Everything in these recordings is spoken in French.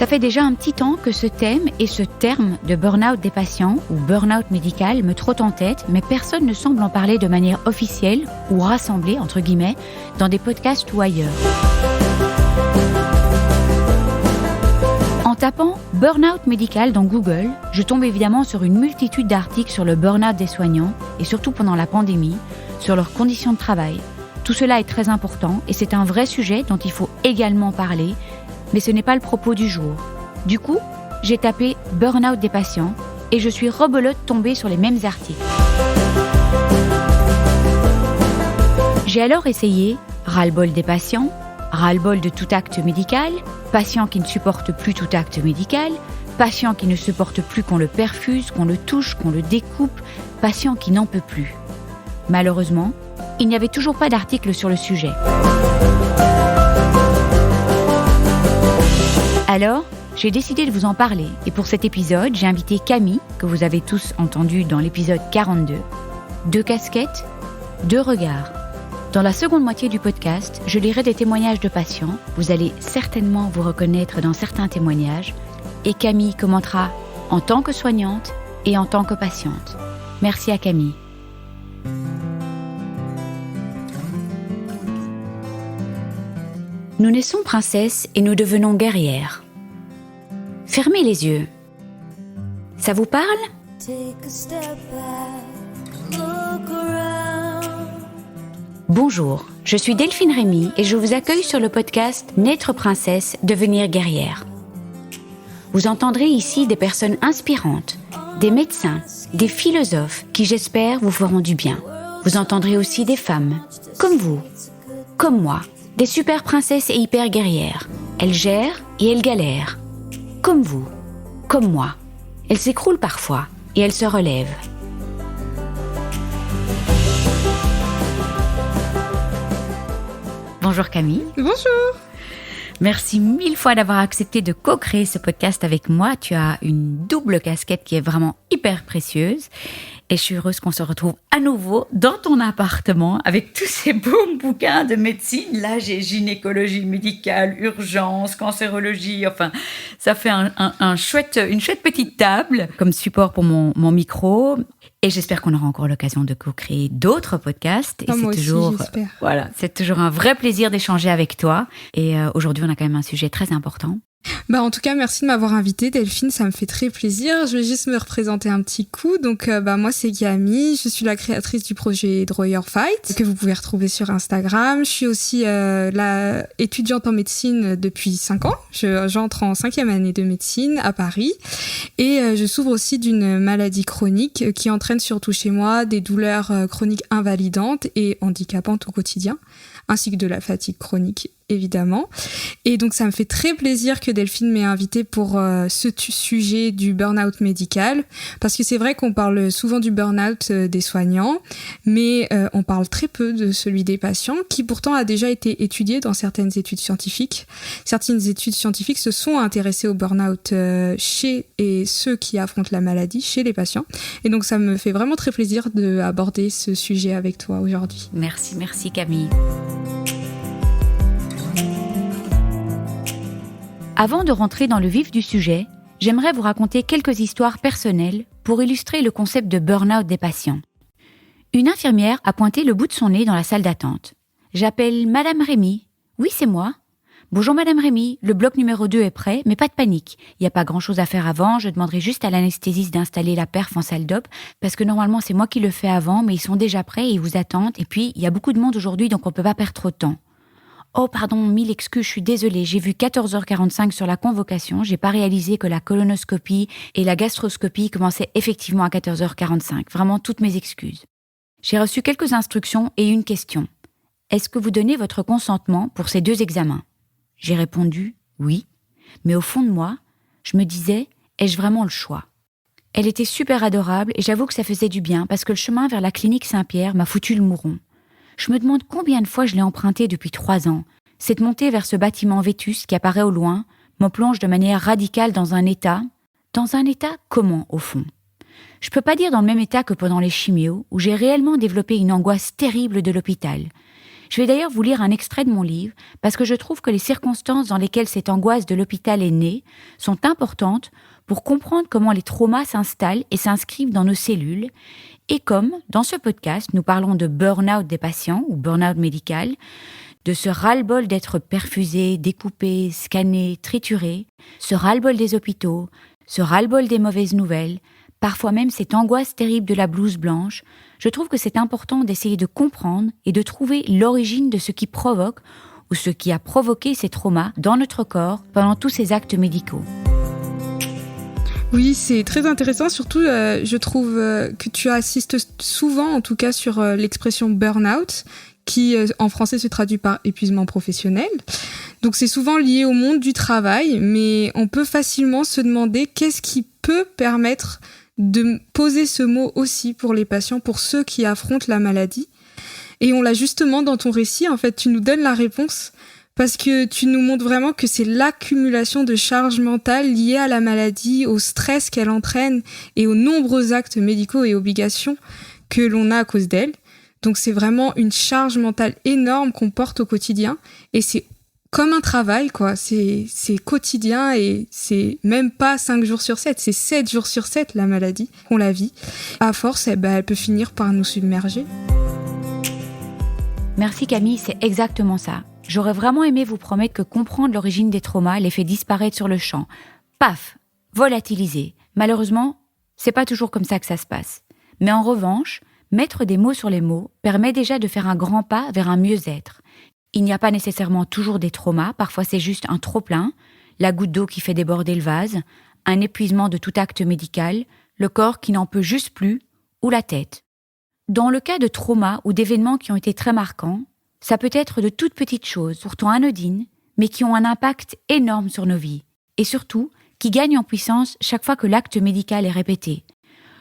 fait déjà un petit temps que ce thème et ce terme de burn-out des patients ou burn-out médical me trottent en tête, mais personne ne semble en parler de manière officielle ou rassemblée, entre guillemets, dans des podcasts ou ailleurs. En tapant « burn-out médical » dans Google, je tombe évidemment sur une multitude d'articles sur le burn-out des soignants et surtout pendant la pandémie, sur leurs conditions de travail. Tout cela est très important et c'est un vrai sujet dont il faut également parler, mais ce n'est pas le propos du jour. Du coup, j'ai tapé « burn-out des patients » et je suis rebelote tombée sur les mêmes articles. J'ai alors essayé « ras-le-bol des patients », ras-le-bol de tout acte médical, patient qui ne supporte plus tout acte médical, patient qui ne supporte plus qu'on le perfuse, qu'on le touche, qu'on le découpe, patient qui n'en peut plus. Malheureusement, il n'y avait toujours pas d'article sur le sujet. Alors, j'ai décidé de vous en parler et pour cet épisode, j'ai invité Camille, que vous avez tous entendu dans l'épisode 42. 2 casquettes, 2 regards. Dans la seconde moitié du podcast, je lirai des témoignages de patients. Vous allez certainement vous reconnaître dans certains témoignages. Et Camille commentera en tant que soignante et en tant que patiente. Merci à Camille. Nous naissons princesses et nous devenons guerrières. Fermez les yeux. Ça vous parle ? Bonjour, je suis Delphine Rémy et je vous accueille sur le podcast Naître princesse, devenir guerrière. Vous entendrez ici des personnes inspirantes, des médecins, des philosophes qui, j'espère, vous feront du bien. Vous entendrez aussi des femmes, comme vous, comme moi, des super princesses et hyper guerrières. Elles gèrent et elles galèrent. Comme vous, comme moi. Elles s'écroulent parfois et elles se relèvent. Bonjour Camille. Bonjour. Merci 1000 fois d'avoir accepté de co-créer ce podcast avec moi. Tu as une double casquette qui est vraiment hyper précieuse. Et je suis heureuse qu'on se retrouve à nouveau dans ton appartement avec tous ces beaux bouquins de médecine. Là, j'ai gynécologie médicale, urgence, cancérologie. Enfin, ça fait une chouette petite table comme support pour mon micro. Et j'espère qu'on aura encore l'occasion de co-créer d'autres podcasts. Et moi aussi, j'espère. Voilà, c'est toujours un vrai plaisir d'échanger avec toi. Et aujourd'hui, on a quand même un sujet très important. En tout cas, merci de m'avoir invitée, Delphine, ça me fait très plaisir. Je vais juste me représenter un petit coup. Donc, moi, c'est Camille, je suis la créatrice du projet Draw Your Fight, que vous pouvez retrouver sur Instagram. Je suis aussi la étudiante en médecine depuis 5 ans. J'entre en 5e année de médecine à Paris. Et je souffre aussi d'une maladie chronique qui entraîne surtout chez moi des douleurs chroniques invalidantes et handicapantes au quotidien, ainsi que de la fatigue chronique, évidemment. Et donc, ça me fait très plaisir que Delphine m'ait invitée pour ce sujet du burn-out médical, parce que c'est vrai qu'on parle souvent du burn-out des soignants, mais on parle très peu de celui des patients, qui pourtant a déjà été étudié dans certaines études scientifiques. Certaines études scientifiques se sont intéressées au burn-out chez ceux qui affrontent la maladie, chez les patients. Et donc, ça me fait vraiment très plaisir d'aborder ce sujet avec toi aujourd'hui. Merci Camille. Avant de rentrer dans le vif du sujet, j'aimerais vous raconter quelques histoires personnelles pour illustrer le concept de burn-out des patients. Une infirmière a pointé le bout de son nez dans la salle d'attente. « J'appelle Madame Rémy. »« Oui, c'est moi. »« Bonjour Madame Rémy, le bloc numéro 2 est prêt, mais pas de panique. Il n'y a pas grand-chose à faire avant, je demanderai juste à l'anesthésiste d'installer la perf en salle d'op, parce que normalement c'est moi qui le fais avant, mais ils sont déjà prêts et ils vous attendent. Et puis, il y a beaucoup de monde aujourd'hui, donc on ne peut pas perdre trop de temps. » Oh pardon, 1000 excuses, je suis désolée, j'ai vu 14h45 sur la convocation, j'ai pas réalisé que la colonoscopie et la gastroscopie commençaient effectivement à 14h45. Vraiment toutes mes excuses. J'ai reçu quelques instructions et une question. Est-ce que vous donnez votre consentement pour ces 2 examens ? J'ai répondu oui, mais au fond de moi, je me disais, ai-je vraiment le choix ? Elle était super adorable et j'avoue que ça faisait du bien parce que le chemin vers la clinique Saint-Pierre m'a foutu le mouron. Je me demande combien de fois je l'ai emprunté depuis 3 ans. Cette montée vers ce bâtiment vétuste qui apparaît au loin me plonge de manière radicale dans un état comment, au fond ? Je peux pas dire dans le même état que pendant les chimios, où j'ai réellement développé une angoisse terrible de l'hôpital. Je vais d'ailleurs vous lire un extrait de mon livre parce que je trouve que les circonstances dans lesquelles cette angoisse de l'hôpital est née sont importantes pour comprendre comment les traumas s'installent et s'inscrivent dans nos cellules. Et comme, dans ce podcast, nous parlons de burn-out des patients ou burn-out médical, de ce ras-le-bol d'être perfusé, découpé, scanné, trituré, ce ras-le-bol des hôpitaux, ce ras-le-bol des mauvaises nouvelles, parfois même cette angoisse terrible de la blouse blanche, je trouve que c'est important d'essayer de comprendre et de trouver l'origine de ce qui provoque ou ce qui a provoqué ces traumas dans notre corps pendant tous ces actes médicaux. Oui, c'est très intéressant, surtout je trouve que tu assistes souvent, en tout cas sur l'expression burn-out, qui en français se traduit par épuisement professionnel. Donc c'est souvent lié au monde du travail, mais on peut facilement se demander qu'est-ce qui peut permettre de poser ce mot aussi pour les patients, pour ceux qui affrontent la maladie. Et on l'a justement dans ton récit, en fait, tu nous donnes la réponse parce que tu nous montres vraiment que c'est l'accumulation de charges mentales liées à la maladie, au stress qu'elle entraîne et aux nombreux actes médicaux et obligations que l'on a à cause d'elle. Donc c'est vraiment une charge mentale énorme qu'on porte au quotidien et c'est comme un travail, quoi. C'est quotidien et c'est même pas 5 jours sur 7, c'est 7 jours sur 7 la maladie qu'on la vit. À force, elle peut finir par nous submerger. Merci Camille, c'est exactement ça. J'aurais vraiment aimé vous promettre que comprendre l'origine des traumas les fait disparaître sur le champ. Paf, volatiliser. Malheureusement, c'est pas toujours comme ça que ça se passe. Mais en revanche, mettre des mots sur les mots permet déjà de faire un grand pas vers un mieux-être. Il n'y a pas nécessairement toujours des traumas, parfois c'est juste un trop-plein, la goutte d'eau qui fait déborder le vase, un épuisement de tout acte médical, le corps qui n'en peut juste plus, ou la tête. Dans le cas de traumas ou d'événements qui ont été très marquants, ça peut être de toutes petites choses, pourtant anodines, mais qui ont un impact énorme sur nos vies, et surtout qui gagnent en puissance chaque fois que l'acte médical est répété.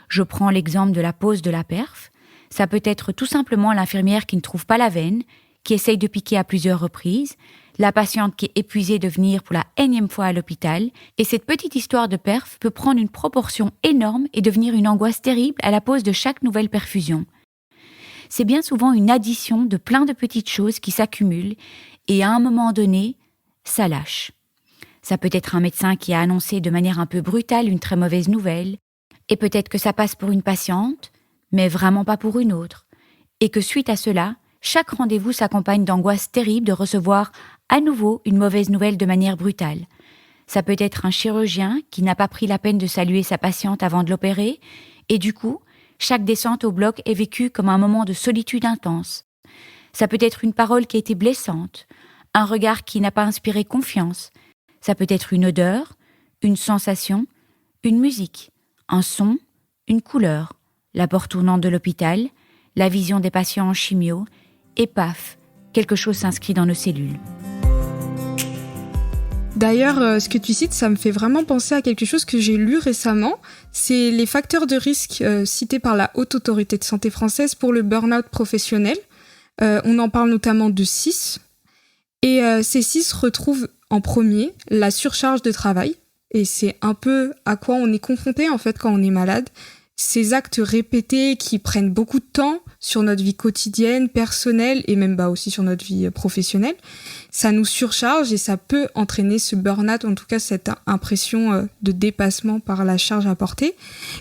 Je prends l'exemple de la pause de la perf, ça peut être tout simplement l'infirmière qui ne trouve pas la veine, qui essaye de piquer à plusieurs reprises, la patiente qui est épuisée de venir pour la énième fois à l'hôpital, et cette petite histoire de perf peut prendre une proportion énorme et devenir une angoisse terrible à la pause de chaque nouvelle perfusion. C'est bien souvent une addition de plein de petites choses qui s'accumulent, et à un moment donné, ça lâche. Ça peut être un médecin qui a annoncé de manière un peu brutale une très mauvaise nouvelle, et peut-être que ça passe pour une patiente, mais vraiment pas pour une autre, et que suite à cela, chaque rendez-vous s'accompagne d'angoisse terrible de recevoir à nouveau une mauvaise nouvelle de manière brutale. Ça peut être un chirurgien qui n'a pas pris la peine de saluer sa patiente avant de l'opérer, et du coup, chaque descente au bloc est vécue comme un moment de solitude intense. Ça peut être une parole qui a été blessante, un regard qui n'a pas inspiré confiance. Ça peut être une odeur, une sensation, une musique, un son, une couleur, la porte tournante de l'hôpital, la vision des patients en chimio, et paf, quelque chose s'inscrit dans nos cellules. D'ailleurs, ce que tu cites, ça me fait vraiment penser à quelque chose que j'ai lu récemment. C'est les facteurs de risque cités par la Haute Autorité de Santé française pour le burn-out professionnel. On en parle notamment de 6. Et ces 6 retrouvent en premier la surcharge de travail. Et c'est un peu à quoi on est confronté en fait quand on est malade. Ces actes répétés qui prennent beaucoup de temps sur notre vie quotidienne, personnelle et même aussi sur notre vie professionnelle, ça nous surcharge et ça peut entraîner ce burn-out, en tout cas cette impression de dépassement par la charge à porter.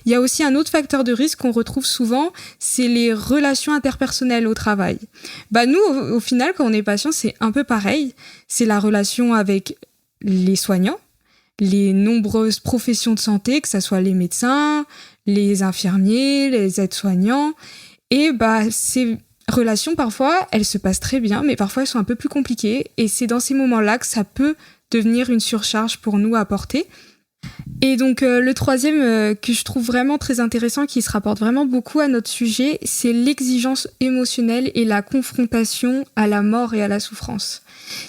Il y a aussi un autre facteur de risque qu'on retrouve souvent, c'est les relations interpersonnelles au travail. Nous, au final, quand on est patient, c'est un peu pareil. C'est la relation avec les soignants, les nombreuses professions de santé, que ça soit les médecins, les infirmiers, les aides-soignants. Et ces relations, parfois, elles se passent très bien, mais parfois elles sont un peu plus compliquées. Et c'est dans ces moments-là que ça peut devenir une surcharge pour nous à porter. Et donc le troisième que je trouve vraiment très intéressant, qui se rapporte vraiment beaucoup à notre sujet, c'est l'exigence émotionnelle et la confrontation à la mort et à la souffrance.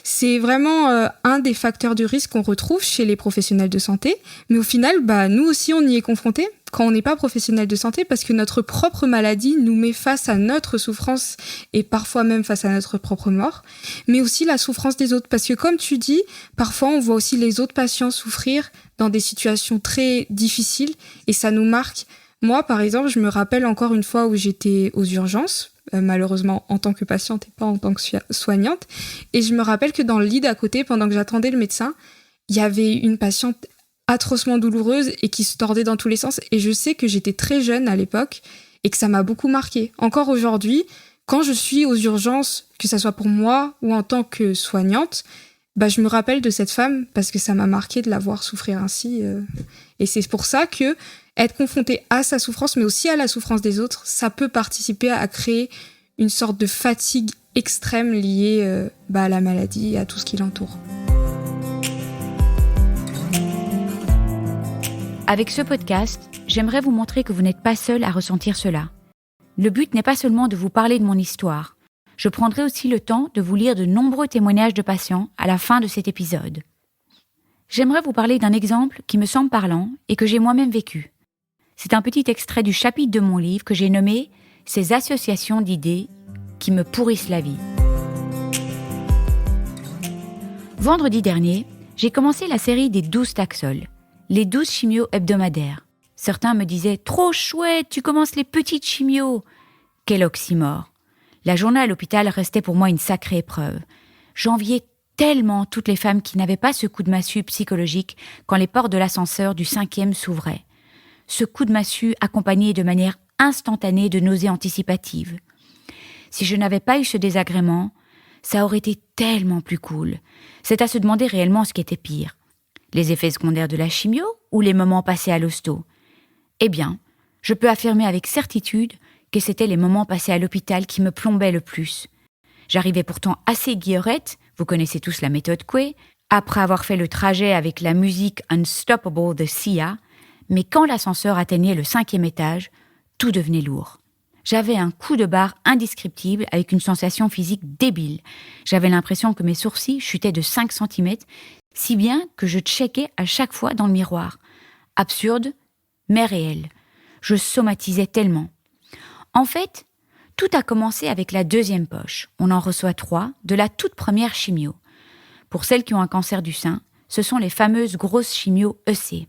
C'est vraiment un des facteurs de risque qu'on retrouve chez les professionnels de santé, mais au final, nous aussi on y est confrontés quand on n'est pas professionnel de santé, parce que notre propre maladie nous met face à notre souffrance et parfois même face à notre propre mort, mais aussi la souffrance des autres, parce que comme tu dis, parfois on voit aussi les autres patients souffrir dans des situations très difficiles et ça nous marque Moi, par exemple, je me rappelle encore une fois où j'étais aux urgences, malheureusement en tant que patiente et pas en tant que soignante. Et je me rappelle que dans le lit d'à côté, pendant que j'attendais le médecin, il y avait une patiente atrocement douloureuse et qui se tordait dans tous les sens. Et je sais que j'étais très jeune à l'époque et que ça m'a beaucoup marquée. Encore aujourd'hui, quand je suis aux urgences, que ça soit pour moi ou en tant que soignante, je me rappelle de cette femme parce que ça m'a marqué de la voir souffrir ainsi. Et c'est pour ça que être confronté à sa souffrance, mais aussi à la souffrance des autres, ça peut participer à créer une sorte de fatigue extrême liée à la maladie et à tout ce qui l'entoure. Avec ce podcast, j'aimerais vous montrer que vous n'êtes pas seul à ressentir cela. Le but n'est pas seulement de vous parler de mon histoire. Je prendrai aussi le temps de vous lire de nombreux témoignages de patients à la fin de cet épisode. J'aimerais vous parler d'un exemple qui me semble parlant et que j'ai moi-même vécu. C'est un petit extrait du chapitre de mon livre que j'ai nommé « Ces associations d'idées qui me pourrissent la vie ». Vendredi dernier, j'ai commencé la série des 12 Taxol, les 12 chimios hebdomadaires. Certains me disaient « Trop chouette, tu commences les petites chimios !» Quel oxymore. La journée à l'hôpital restait pour moi une sacrée épreuve. J'enviais tellement toutes les femmes qui n'avaient pas ce coup de massue psychologique quand les portes de l'ascenseur du 5e s'ouvraient. Ce coup de massue accompagné de manière instantanée de nausées anticipatives. Si je n'avais pas eu ce désagrément, ça aurait été tellement plus cool. C'est à se demander réellement ce qui était pire. Les effets secondaires de la chimio ou les moments passés à l'hosto? Eh bien, je peux affirmer avec certitude que c'était les moments passés à l'hôpital qui me plombaient le plus. J'arrivais pourtant assez guillerette, vous connaissez tous la méthode Coué, après avoir fait le trajet avec la musique Unstoppable de Sia, mais quand l'ascenseur atteignait le 5e étage, tout devenait lourd. J'avais un coup de barre indescriptible avec une sensation physique débile. J'avais l'impression que mes sourcils chutaient de 5 cm, si bien que je checkais à chaque fois dans le miroir. Absurde, mais réel. Je somatisais tellement. En fait, tout a commencé avec la 2e poche. On en reçoit 3 de la toute première chimio. Pour celles qui ont un cancer du sein, ce sont les fameuses grosses chimios EC.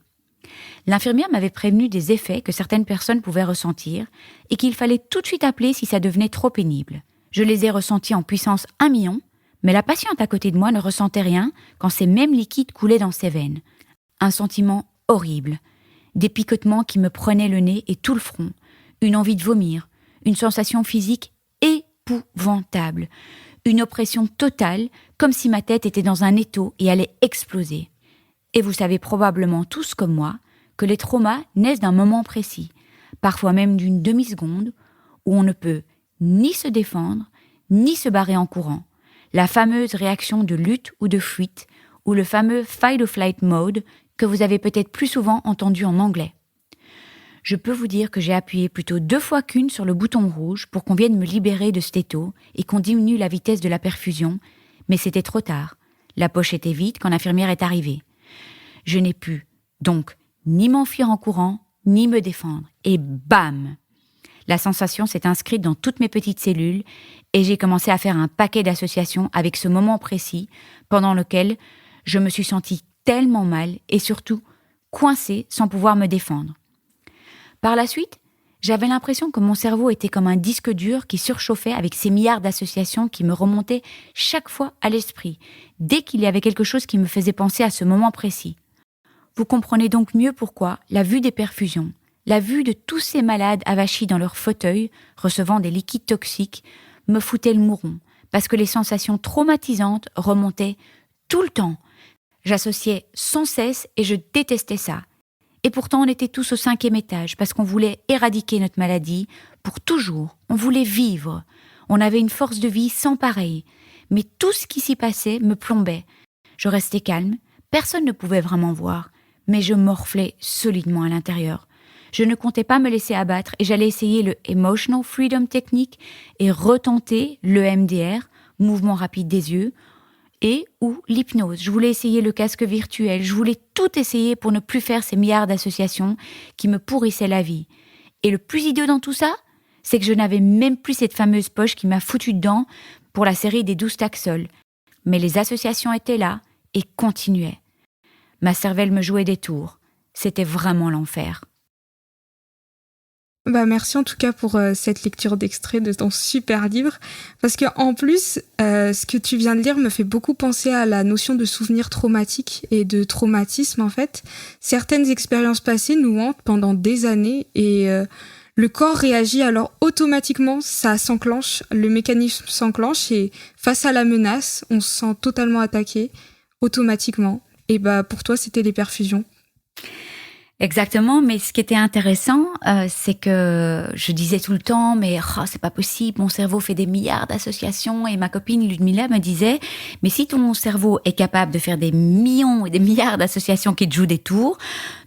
L'infirmière m'avait prévenu des effets que certaines personnes pouvaient ressentir et qu'il fallait tout de suite appeler si ça devenait trop pénible. Je les ai ressentis en puissance 1 million, mais la patiente à côté de moi ne ressentait rien quand ces mêmes liquides coulaient dans ses veines. Un sentiment horrible. Des picotements qui me prenaient le nez et tout le front. Une envie de vomir. Une sensation physique épouvantable. Une oppression totale, comme si ma tête était dans un étau et allait exploser. Et vous savez probablement tous comme moi que les traumas naissent d'un moment précis, parfois même d'une demi-seconde, où on ne peut ni se défendre, ni se barrer en courant. La fameuse réaction de lutte ou de fuite, ou le fameux fight or flight mode que vous avez peut-être plus souvent entendu en anglais. Je peux vous dire que j'ai appuyé plutôt 2 fois qu'une sur le bouton rouge pour qu'on vienne me libérer de cet étau et qu'on diminue la vitesse de la perfusion, mais c'était trop tard. La poche était vide quand l'infirmière est arrivée. Je n'ai pu, donc, ni m'enfuir en courant, ni me défendre. Et bam! La sensation s'est inscrite dans toutes mes petites cellules et j'ai commencé à faire un paquet d'associations avec ce moment précis pendant lequel je me suis sentie tellement mal et surtout coincée sans pouvoir me défendre. Par la suite, j'avais l'impression que mon cerveau était comme un disque dur qui surchauffait avec ces milliards d'associations qui me remontaient chaque fois à l'esprit, dès qu'il y avait quelque chose qui me faisait penser à ce moment précis. Vous comprenez donc mieux pourquoi la vue des perfusions, la vue de tous ces malades avachis dans leur fauteuil, recevant des liquides toxiques, me foutait le mouron, parce que les sensations traumatisantes remontaient tout le temps. J'associais sans cesse et je détestais ça. Et pourtant, on était tous au 5e étage parce qu'on voulait éradiquer notre maladie pour toujours. On voulait vivre. On avait une force de vie sans pareille. Mais tout ce qui s'y passait me plombait. Je restais calme. Personne ne pouvait vraiment voir. Mais je morflais solidement à l'intérieur. Je ne comptais pas me laisser abattre et j'allais essayer le Emotional Freedom Technique et retenter le MDR, mouvement rapide des yeux, et ou l'hypnose. Je voulais essayer le casque virtuel. Je voulais tout essayer pour ne plus faire ces milliards d'associations qui me pourrissaient la vie. Et le plus idiot dans tout ça, c'est que je n'avais même plus cette fameuse poche qui m'a foutu dedans pour la série des 12 Taxol. Mais les associations étaient là et continuaient. Ma cervelle me jouait des tours. C'était vraiment l'enfer. Merci en tout cas pour cette lecture d'extrait de ton super livre, parce que en plus, ce que tu viens de lire me fait beaucoup penser à la notion de souvenir traumatique et de traumatisme en fait. Certaines expériences passées nous hantent pendant des années et le corps réagit alors automatiquement, ça s'enclenche, le mécanisme s'enclenche et face à la menace, on se sent totalement attaqué automatiquement. Et pour toi, c'était les perfusions. Exactement, mais ce qui était intéressant, c'est que je disais tout le temps, mais c'est pas possible, mon cerveau fait des milliards d'associations, et ma copine Ludmila me disait, mais si ton cerveau est capable de faire des millions et des milliards d'associations qui te jouent des tours,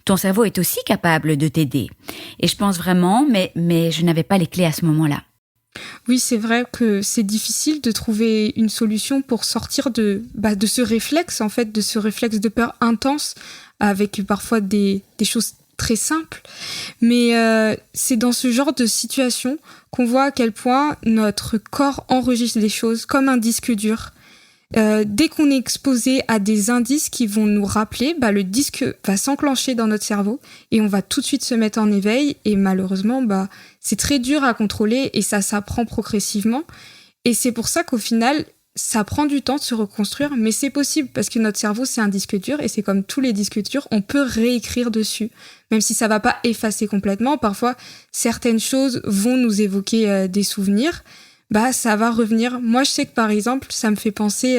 ton cerveau est aussi capable de t'aider. Et je pense vraiment, mais je n'avais pas les clés à ce moment-là. Oui, c'est vrai que c'est difficile de trouver une solution pour sortir de ce réflexe, en fait, de ce réflexe de peur intense, avec parfois des choses très simples. Mais c'est dans ce genre de situation qu'on voit à quel point notre corps enregistre les choses comme un disque dur. Dès qu'on est exposé à des indices qui vont nous rappeler, le disque va s'enclencher dans notre cerveau et on va tout de suite se mettre en éveil. Et malheureusement, c'est très dur à contrôler et ça s'apprend progressivement. Et c'est pour ça qu'au final, ça prend du temps de se reconstruire, mais c'est possible parce que notre cerveau, c'est un disque dur et c'est comme tous les disques durs, on peut réécrire dessus. Même si ça va pas effacer complètement, parfois, certaines choses vont nous évoquer des souvenirs. Ça va revenir. Moi, je sais que par exemple, ça me fait penser,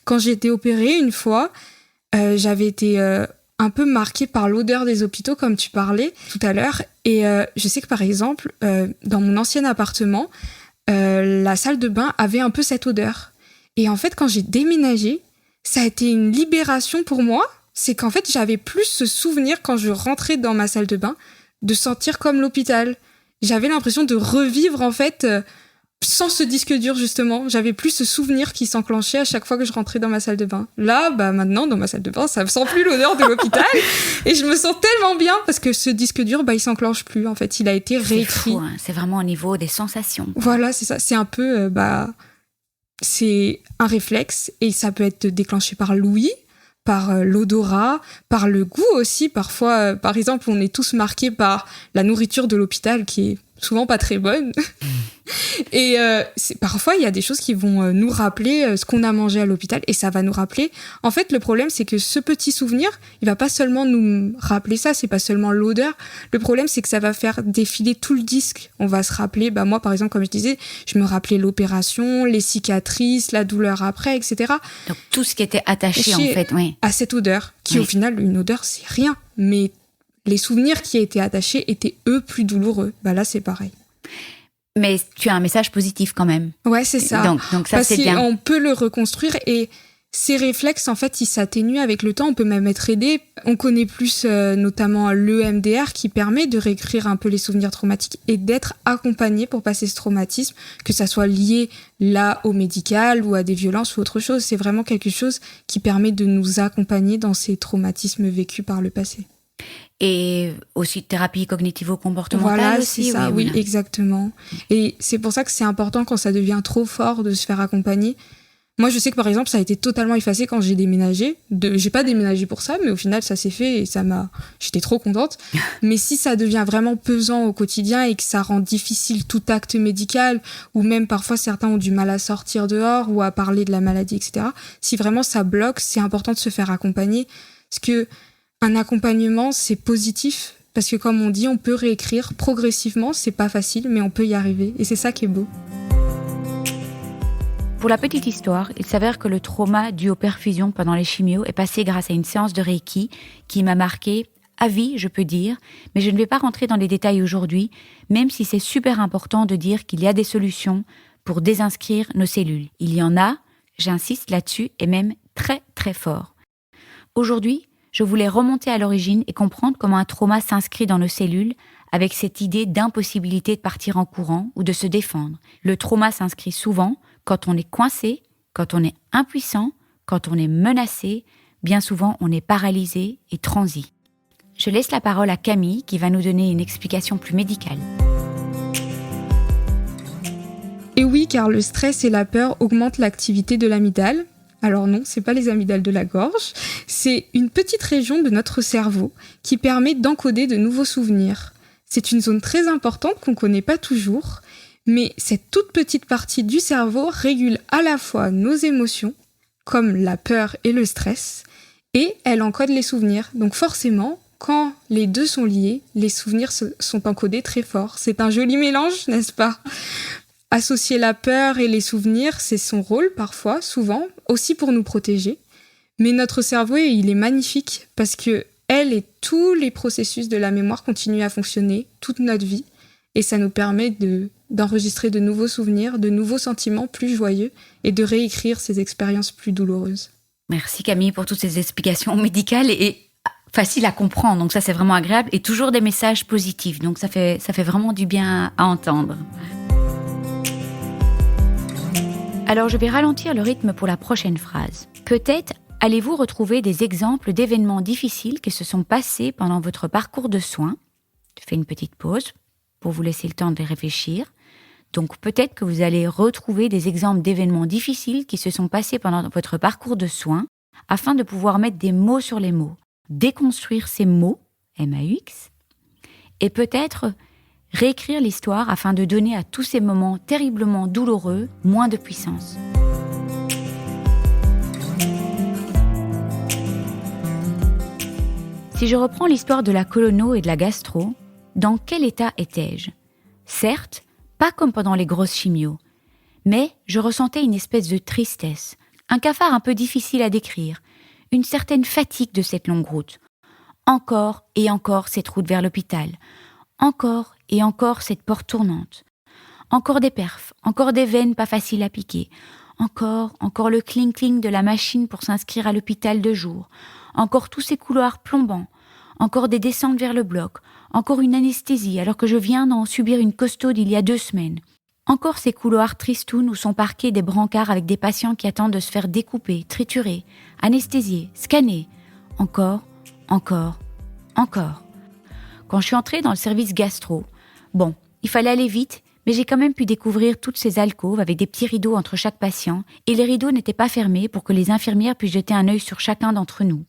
quand j'ai été opérée une fois, j'avais été un peu marquée par l'odeur des hôpitaux, comme tu parlais tout à l'heure. Et je sais que par exemple, dans mon ancien appartement, la salle de bain avait un peu cette odeur. Et en fait, quand j'ai déménagé, ça a été une libération pour moi. C'est qu'en fait, j'avais plus ce souvenir quand je rentrais dans ma salle de bain de sentir comme l'hôpital. J'avais l'impression de revivre en fait... sans ce disque dur, justement, j'avais plus ce souvenir qui s'enclenchait à chaque fois que je rentrais dans ma salle de bain. Là, maintenant, dans ma salle de bain, ça ne sent plus l'odeur de l'hôpital. Et je me sens tellement bien parce que ce disque dur, il s'enclenche plus. En fait, il a été réécrit. C'est fou, hein. C'est vraiment au niveau des sensations. Voilà, c'est ça. C'est un peu, c'est un réflexe et ça peut être déclenché par l'ouïe, par l'odorat, par le goût aussi. Parfois, par exemple, on est tous marqués par la nourriture de l'hôpital qui est souvent pas très bonne. Et parfois, il y a des choses qui vont nous rappeler ce qu'on a mangé à l'hôpital et ça va nous rappeler. En fait, le problème, c'est que ce petit souvenir, il va pas seulement nous rappeler ça, c'est pas seulement l'odeur. Le problème, c'est que ça va faire défiler tout le disque. On va se rappeler, moi, par exemple, comme je disais, je me rappelais l'opération, les cicatrices, la douleur après, etc. Donc, tout ce qui était attaché en fait, oui. À cette odeur, qui au final, une odeur, c'est rien. Mais les souvenirs qui étaient attachés étaient, eux, plus douloureux. Là, c'est pareil. Mais tu as un message positif quand même. Ouais, c'est ça. Donc ça, c'est bien. On peut le reconstruire et ces réflexes, en fait, ils s'atténuent avec le temps. On peut même être aidé. On connaît plus notamment l'EMDR qui permet de réécrire un peu les souvenirs traumatiques et d'être accompagné pour passer ce traumatisme, que ça soit lié là au médical ou à des violences ou autre chose. C'est vraiment quelque chose qui permet de nous accompagner dans ces traumatismes vécus par le passé. Et aussi thérapie cognitivo-comportementale. Voilà, aussi, c'est ça, oui, exactement. Et c'est pour ça que c'est important quand ça devient trop fort de se faire accompagner. Moi, je sais que par exemple, ça a été totalement effacé quand j'ai déménagé. J'ai pas déménagé pour ça, mais au final, ça s'est fait et j'étais trop contente. Mais si ça devient vraiment pesant au quotidien et que ça rend difficile tout acte médical, ou même parfois certains ont du mal à sortir dehors ou à parler de la maladie, etc. Si vraiment ça bloque, c'est important de se faire accompagner. Parce que un accompagnement, c'est positif. Parce que comme on dit, on peut réécrire progressivement. C'est pas facile, mais on peut y arriver. Et c'est ça qui est beau. Pour la petite histoire, il s'avère que le trauma dû aux perfusions pendant les chimios est passé grâce à une séance de Reiki qui m'a marquée à vie, je peux dire, mais je ne vais pas rentrer dans les détails aujourd'hui, même si c'est super important de dire qu'il y a des solutions pour désinscrire nos cellules. Il y en a, j'insiste là-dessus, et même très très fort. Aujourd'hui, je voulais remonter à l'origine et comprendre comment un trauma s'inscrit dans nos cellules avec cette idée d'impossibilité de partir en courant ou de se défendre. Le trauma s'inscrit souvent quand on est coincé, quand on est impuissant, quand on est menacé. Bien souvent, on est paralysé et transi. Je laisse la parole à Camille qui va nous donner une explication plus médicale. Et oui, car le stress et la peur augmentent l'activité de l'amygdale. Alors non, c'est pas les amygdales de la gorge, c'est une petite région de notre cerveau qui permet d'encoder de nouveaux souvenirs. C'est une zone très importante qu'on ne connaît pas toujours, mais cette toute petite partie du cerveau régule à la fois nos émotions, comme la peur et le stress, et elle encode les souvenirs. Donc forcément, quand les deux sont liés, les souvenirs sont encodés très fort. C'est un joli mélange, n'est-ce pas ? Associer la peur et les souvenirs, c'est son rôle parfois, souvent, aussi pour nous protéger. Mais notre cerveau, il est magnifique parce que elle et tous les processus de la mémoire continuent à fonctionner toute notre vie. Et ça nous permet d'enregistrer de nouveaux souvenirs, de nouveaux sentiments plus joyeux et de réécrire ces expériences plus douloureuses. Merci Camille pour toutes ces explications médicales et faciles à comprendre. Donc ça, c'est vraiment agréable et toujours des messages positifs. Donc ça fait vraiment du bien à entendre. Alors je vais ralentir le rythme pour la prochaine phrase. Peut-être allez-vous retrouver des exemples d'événements difficiles qui se sont passés pendant votre parcours de soins. Je fais une petite pause pour vous laisser le temps de réfléchir. Donc peut-être que vous allez retrouver des exemples d'événements difficiles qui se sont passés pendant votre parcours de soins afin de pouvoir mettre des mots sur les mots, déconstruire ces mots, M-A-U-X, et peut-être réécrire l'histoire afin de donner à tous ces moments terriblement douloureux moins de puissance. Si je reprends l'histoire de la colono et de la gastro, dans quel état étais-je ? Certes, pas comme pendant les grosses chimios, mais je ressentais une espèce de tristesse, un cafard un peu difficile à décrire, une certaine fatigue de cette longue route. Encore et encore cette route vers l'hôpital, encore et encore cette porte tournante, encore des perfs, encore des veines pas faciles à piquer, encore le cling-cling de la machine pour s'inscrire à l'hôpital de jour, encore tous ces couloirs plombants, encore des descentes vers le bloc, encore une anesthésie alors que je viens d'en subir une costaude il y a 2 semaines. Encore ces couloirs tristounes où sont parqués des brancards avec des patients qui attendent de se faire découper, triturer, anesthésier, scanner. Encore. Quand je suis entrée dans le service gastro, bon, il fallait aller vite, mais j'ai quand même pu découvrir toutes ces alcôves avec des petits rideaux entre chaque patient, et les rideaux n'étaient pas fermés pour que les infirmières puissent jeter un œil sur chacun d'entre nous.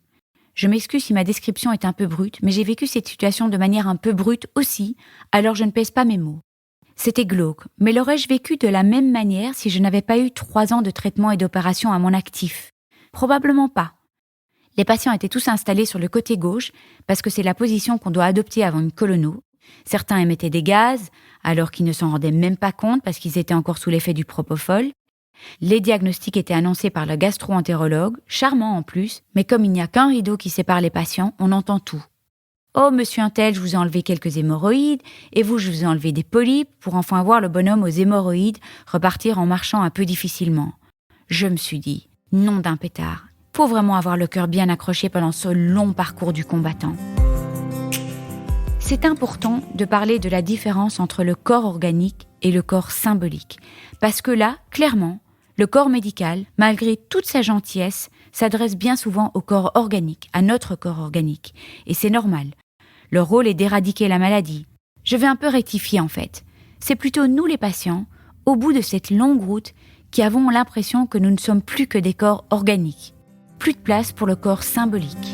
Je m'excuse si ma description est un peu brute, mais j'ai vécu cette situation de manière un peu brute aussi, alors je ne pèse pas mes mots. C'était glauque, mais l'aurais-je vécu de la même manière si je n'avais pas eu 3 ans de traitement et d'opération à mon actif ? Probablement pas. Les patients étaient tous installés sur le côté gauche, parce que c'est la position qu'on doit adopter avant une colono. Certains émettaient des gaz, alors qu'ils ne s'en rendaient même pas compte parce qu'ils étaient encore sous l'effet du propofol. Les diagnostics étaient annoncés par le gastro-entérologue, charmant en plus, mais comme il n'y a qu'un rideau qui sépare les patients, on entend tout. « Oh, monsieur Untel, je vous ai enlevé quelques hémorroïdes, et vous, je vous ai enlevé des polypes, pour enfin voir le bonhomme aux hémorroïdes repartir en marchant un peu difficilement. » Je me suis dit, nom d'un pétard, faut vraiment avoir le cœur bien accroché pendant ce long parcours du combattant. C'est important de parler de la différence entre le corps organique et le corps symbolique, parce que là, clairement, le corps médical, malgré toute sa gentillesse, s'adresse bien souvent au corps organique, à notre corps organique. Et c'est normal. Leur rôle est d'éradiquer la maladie. Je vais un peu rectifier en fait. C'est plutôt nous les patients, au bout de cette longue route, qui avons l'impression que nous ne sommes plus que des corps organiques. Plus de place pour le corps symbolique.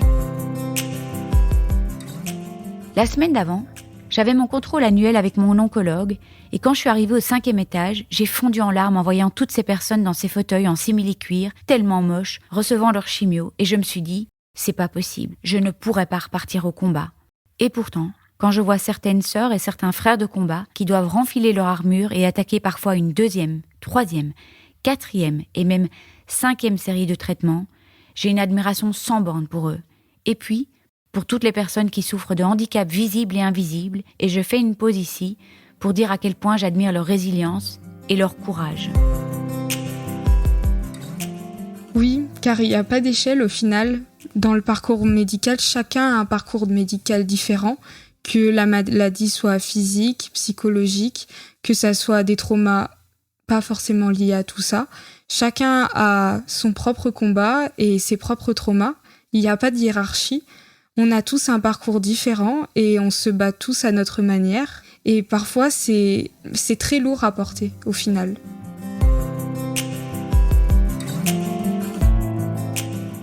La semaine d'avant, j'avais mon contrôle annuel avec mon oncologue et quand je suis arrivée au 5e étage, j'ai fondu en larmes en voyant toutes ces personnes dans ces fauteuils en simili-cuir, tellement moches, recevant leur chimio et je me suis dit, c'est pas possible, je ne pourrais pas repartir au combat. Et pourtant, quand je vois certaines sœurs et certains frères de combat qui doivent renfiler leur armure et attaquer parfois une 2e, 3e, 4e et même 5e série de traitements, j'ai une admiration sans borne pour eux. Et puis, pour toutes les personnes qui souffrent de handicaps visibles et invisibles, et je fais une pause ici pour dire à quel point j'admire leur résilience et leur courage. Oui, car il n'y a pas d'échelle au final. Dans le parcours médical, chacun a un parcours médical différent, que la maladie soit physique, psychologique, que ça soit des traumas pas forcément liés à tout ça. Chacun a son propre combat et ses propres traumas. Il n'y a pas de hiérarchie. On a tous un parcours différent et on se bat tous à notre manière. Et parfois, c'est très lourd à porter au final.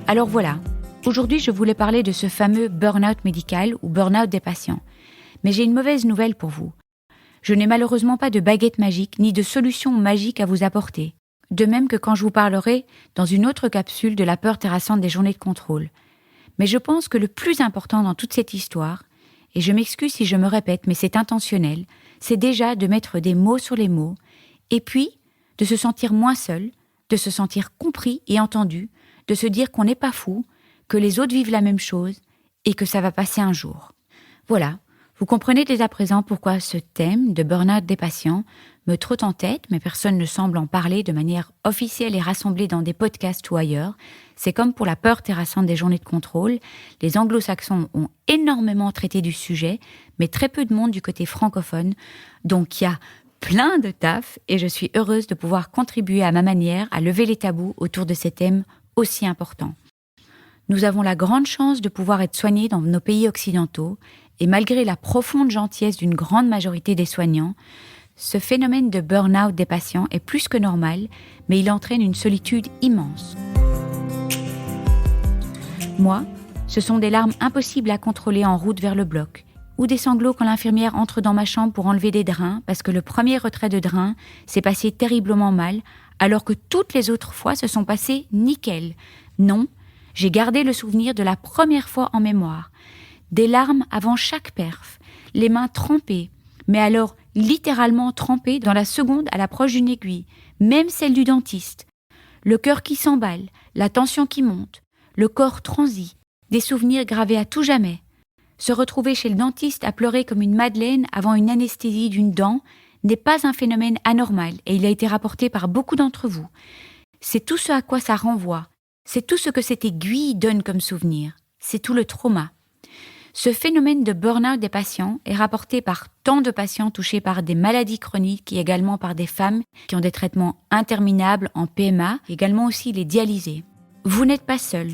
Alors voilà, aujourd'hui je voulais parler de ce fameux burn-out médical ou burn-out des patients. Mais j'ai une mauvaise nouvelle pour vous. Je n'ai malheureusement pas de baguette magique ni de solution magique à vous apporter. De même que quand je vous parlerai dans une autre capsule de la peur terrassante des journées de contrôle. Mais je pense que le plus important dans toute cette histoire, et je m'excuse si je me répète, mais c'est intentionnel, c'est déjà de mettre des mots sur les mots, et puis de se sentir moins seul, de se sentir compris et entendu, de se dire qu'on n'est pas fou, que les autres vivent la même chose, et que ça va passer un jour. Voilà, vous comprenez dès à présent pourquoi ce thème de burn-out des patients me trotte en tête, mais personne ne semble en parler de manière officielle et rassemblée dans des podcasts ou ailleurs. C'est comme pour la peur terrassante des journées de contrôle. Les anglo-saxons ont énormément traité du sujet, mais très peu de monde du côté francophone. Donc il y a plein de taf et je suis heureuse de pouvoir contribuer à ma manière à lever les tabous autour de ces thèmes aussi importants. Nous avons la grande chance de pouvoir être soignés dans nos pays occidentaux et malgré la profonde gentillesse d'une grande majorité des soignants, ce phénomène de burn-out des patients est plus que normal, mais il entraîne une solitude immense. Moi, ce sont des larmes impossibles à contrôler en route vers le bloc, ou des sanglots quand l'infirmière entre dans ma chambre pour enlever des drains, parce que le premier retrait de drains s'est passé terriblement mal, alors que toutes les autres fois se sont passées nickel. Non, j'ai gardé le souvenir de la première fois en mémoire. Des larmes avant chaque perf, les mains trempées, mais alors littéralement trempées dans la seconde à l'approche d'une aiguille, même celle du dentiste. Le cœur qui s'emballe, la tension qui monte, le corps transi, des souvenirs gravés à tout jamais. Se retrouver chez le dentiste à pleurer comme une madeleine avant une anesthésie d'une dent n'est pas un phénomène anormal et il a été rapporté par beaucoup d'entre vous. C'est tout ce à quoi ça renvoie. C'est tout ce que cette aiguille donne comme souvenir. C'est tout le trauma. Ce phénomène de burn-out des patients est rapporté par tant de patients touchés par des maladies chroniques et également par des femmes qui ont des traitements interminables en PMA, également aussi les dialysés. Vous n'êtes pas seul,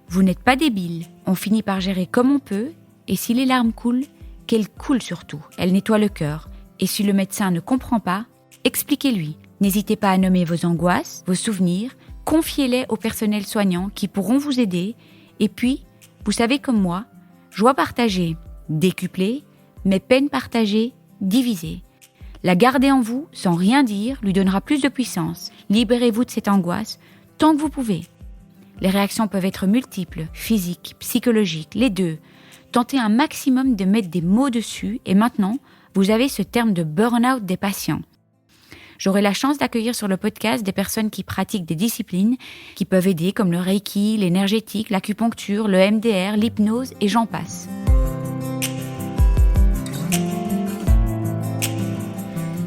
vous n'êtes pas débile, on finit par gérer comme on peut et si les larmes coulent, qu'elles coulent surtout, elles nettoient le cœur. Et si le médecin ne comprend pas, expliquez-lui. N'hésitez pas à nommer vos angoisses, vos souvenirs, confiez-les au personnel soignant qui pourront vous aider et puis, vous savez comme moi, joie partagée, décuplée, mais peine partagée, divisée. La garder en vous, sans rien dire, lui donnera plus de puissance. Libérez-vous de cette angoisse, tant que vous pouvez. Les réactions peuvent être multiples, physiques, psychologiques, les deux. Tentez un maximum de mettre des mots dessus et maintenant, vous avez ce terme de burn-out des patients. J'aurai la chance d'accueillir sur le podcast des personnes qui pratiquent des disciplines qui peuvent aider comme le Reiki, l'énergétique, l'acupuncture, le MDR, l'hypnose et j'en passe.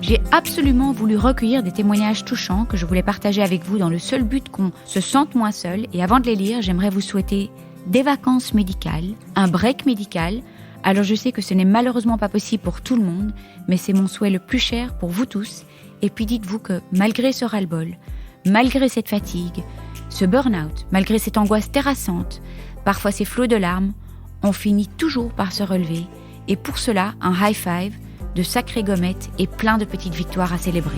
J'ai absolument voulu recueillir des témoignages touchants que je voulais partager avec vous dans le seul but qu'on se sente moins seul et avant de les lire, j'aimerais vous souhaiter des vacances médicales, un break médical. Alors je sais que ce n'est malheureusement pas possible pour tout le monde, mais c'est mon souhait le plus cher pour vous tous. Et puis dites-vous que malgré ce ras-le-bol, malgré cette fatigue, ce burn-out, malgré cette angoisse terrassante, parfois ces flots de larmes, on finit toujours par se relever. Et pour cela, un high five, de sacrées gommettes et plein de petites victoires à célébrer.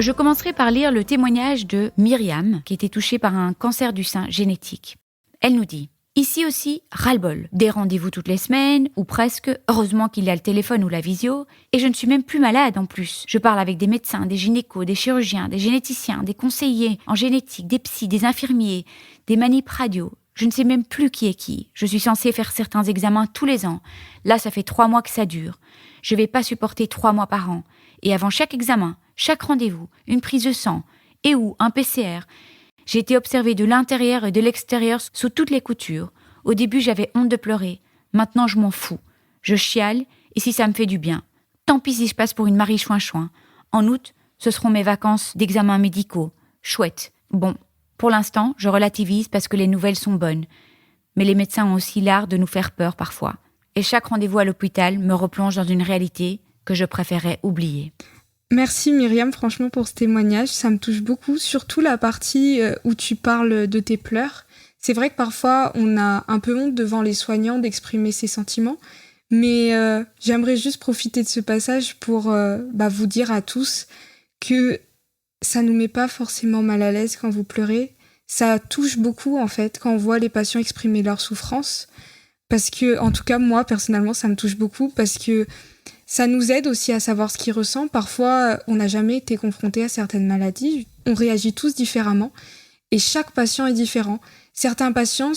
Je commencerai par lire le témoignage de Myriam, qui était touchée par un cancer du sein génétique. Elle nous dit « Ici aussi, ras-le-bol. Des rendez-vous toutes les semaines, ou presque. Heureusement qu'il y a le téléphone ou la visio. Et je ne suis même plus malade en plus. Je parle avec des médecins, des gynécos, des chirurgiens, des généticiens, des conseillers en génétique, des psys, des infirmiers, des manips radio. Je ne sais même plus qui est qui. Je suis censée faire certains examens tous les ans. Là, ça fait 3 mois que ça dure. Je vais pas supporter 3 mois par an. Et avant chaque examen, chaque rendez-vous, une prise de sang, et ou un PCR. J'ai été observée de l'intérieur et de l'extérieur sous toutes les coutures. Au début, j'avais honte de pleurer. Maintenant, je m'en fous. Je chiale, et si ça me fait du bien. Tant pis si je passe pour une Marie Chouin-Chouin. En août, ce seront mes vacances d'examens médicaux. Chouette. Bon, pour l'instant, je relativise parce que les nouvelles sont bonnes. Mais les médecins ont aussi l'art de nous faire peur parfois. Et chaque rendez-vous à l'hôpital me replonge dans une réalité que je préférais oublier. Merci Myriam, franchement, pour ce témoignage. Ça me touche beaucoup, surtout la partie où tu parles de tes pleurs. C'est vrai que parfois, on a un peu honte devant les soignants d'exprimer ses sentiments, mais j'aimerais juste profiter de ce passage pour vous dire à tous que ça nous met pas forcément mal à l'aise quand vous pleurez. ça touche beaucoup en fait quand on voit les patients exprimer leur souffrance. Parce que, en tout cas, moi, personnellement, ça me touche beaucoup parce que ça nous aide aussi à savoir ce qu'ils ressentent. Parfois, on n'a jamais été confronté à certaines maladies. On réagit tous différemment et chaque patient est différent. Certains patients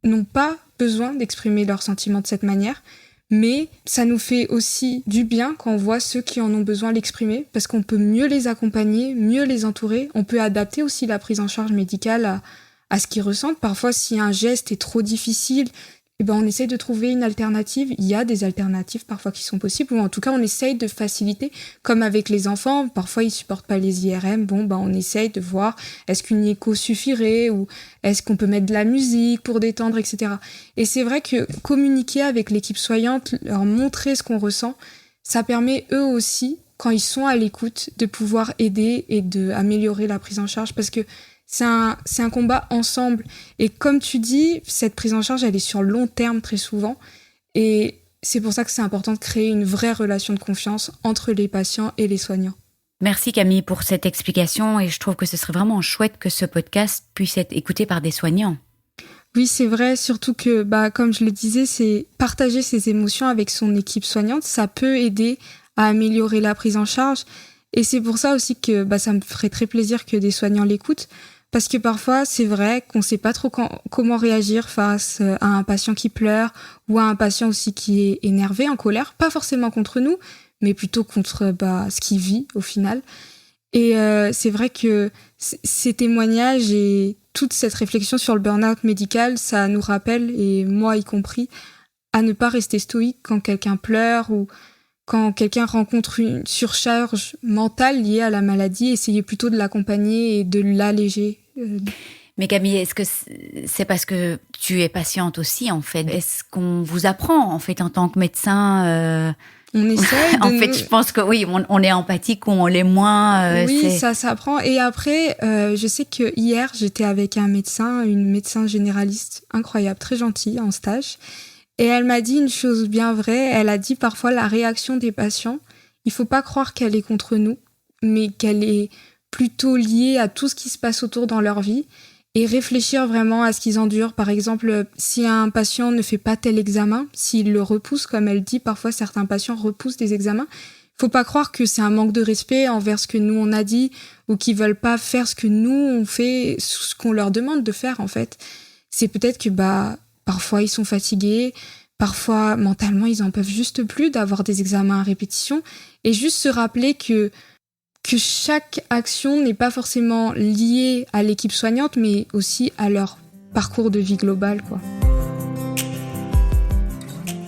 n'ont pas besoin d'exprimer leurs sentiments de cette manière, mais ça nous fait aussi du bien quand on voit ceux qui en ont besoin l'exprimer parce qu'on peut mieux les accompagner, mieux les entourer. On peut adapter aussi la prise en charge médicale à ce qu'ils ressentent. Parfois, si un geste est trop difficile, on essaye de trouver une alternative. Il y a des alternatives parfois qui sont possibles, ou en tout cas, on essaye de faciliter, comme avec les enfants. Parfois, ils supportent pas les IRM. On essaye de voir, est-ce qu'une écho suffirait, ou est-ce qu'on peut mettre de la musique pour détendre, etc. Et c'est vrai que communiquer avec l'équipe soignante, leur montrer ce qu'on ressent, ça permet eux aussi, quand ils sont à l'écoute, de pouvoir aider et d'améliorer la prise en charge, parce que c'est un combat ensemble. Et comme tu dis, cette prise en charge, elle est sur long terme très souvent. Et c'est pour ça que c'est important de créer une vraie relation de confiance entre les patients et les soignants. Merci Camille pour cette explication et je trouve que ce serait vraiment chouette que ce podcast puisse être écouté par des soignants. Oui, c'est vrai, surtout que, comme je le disais, c'est partager ses émotions avec son équipe soignante, ça peut aider à améliorer la prise en charge. Et c'est pour ça aussi que ça me ferait très plaisir que des soignants l'écoutent. Parce que parfois, c'est vrai qu'on ne sait pas trop comment réagir face à un patient qui pleure ou à un patient aussi qui est énervé, en colère, pas forcément contre nous, mais plutôt contre ce qu'il vit au final. Et c'est vrai que ces témoignages et toute cette réflexion sur le burn-out médical, ça nous rappelle, et moi y compris, à ne pas rester stoïque quand quelqu'un pleure ou quand quelqu'un rencontre une surcharge mentale liée à la maladie, essayez plutôt de l'accompagner et de l'alléger. Mais Camille, est-ce que c'est parce que tu es patiente aussi, en fait? Est-ce qu'on vous apprend, en fait, en tant que médecin On essaye de... En fait, je pense que oui, on est empathique ou on l'est moins. Oui, ça s'apprend. Et après, je sais que hier, j'étais avec une médecin généraliste incroyable, très gentille, en stage. Et elle m'a dit une chose bien vraie, elle a dit parfois la réaction des patients, il faut pas croire qu'elle est contre nous, mais qu'elle est plutôt liée à tout ce qui se passe autour dans leur vie et réfléchir vraiment à ce qu'ils endurent. Par exemple, si un patient ne fait pas tel examen, s'il le repousse, comme elle dit, parfois certains patients repoussent des examens, faut pas croire que c'est un manque de respect envers ce que nous on a dit ou qu'ils veulent pas faire ce que nous on fait, ce qu'on leur demande de faire en fait. C'est peut-être que parfois, ils sont fatigués. Parfois, mentalement, ils en peuvent juste plus d'avoir des examens à répétition. Et juste se rappeler que chaque action n'est pas forcément liée à l'équipe soignante, mais aussi à leur parcours de vie global, quoi.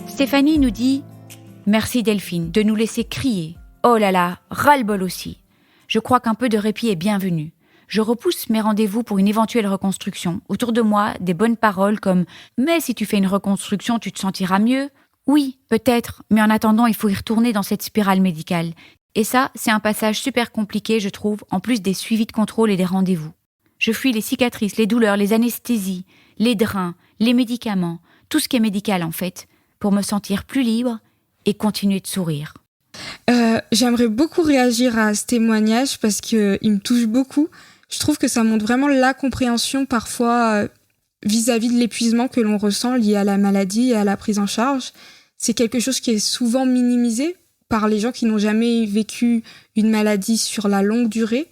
Stéphanie nous dit « Merci Delphine de nous laisser crier. Oh là là, ras-le-bol aussi. Je crois qu'un peu de répit est bienvenu. Je repousse mes rendez-vous pour une éventuelle reconstruction. Autour de moi, des bonnes paroles comme « Mais si tu fais une reconstruction, tu te sentiras mieux ?» Oui, peut-être, mais en attendant, il faut y retourner dans cette spirale médicale. Et ça, c'est un passage super compliqué, je trouve, en plus des suivis de contrôle et des rendez-vous. Je fuis les cicatrices, les douleurs, les anesthésies, les drains, les médicaments, tout ce qui est médical en fait, pour me sentir plus libre et continuer de sourire. J'aimerais beaucoup réagir à ce témoignage parce qu'il me touche beaucoup. Je trouve que ça montre vraiment la compréhension parfois vis-à-vis de l'épuisement que l'on ressent lié à la maladie et à la prise en charge. C'est quelque chose qui est souvent minimisé par les gens qui n'ont jamais vécu une maladie sur la longue durée.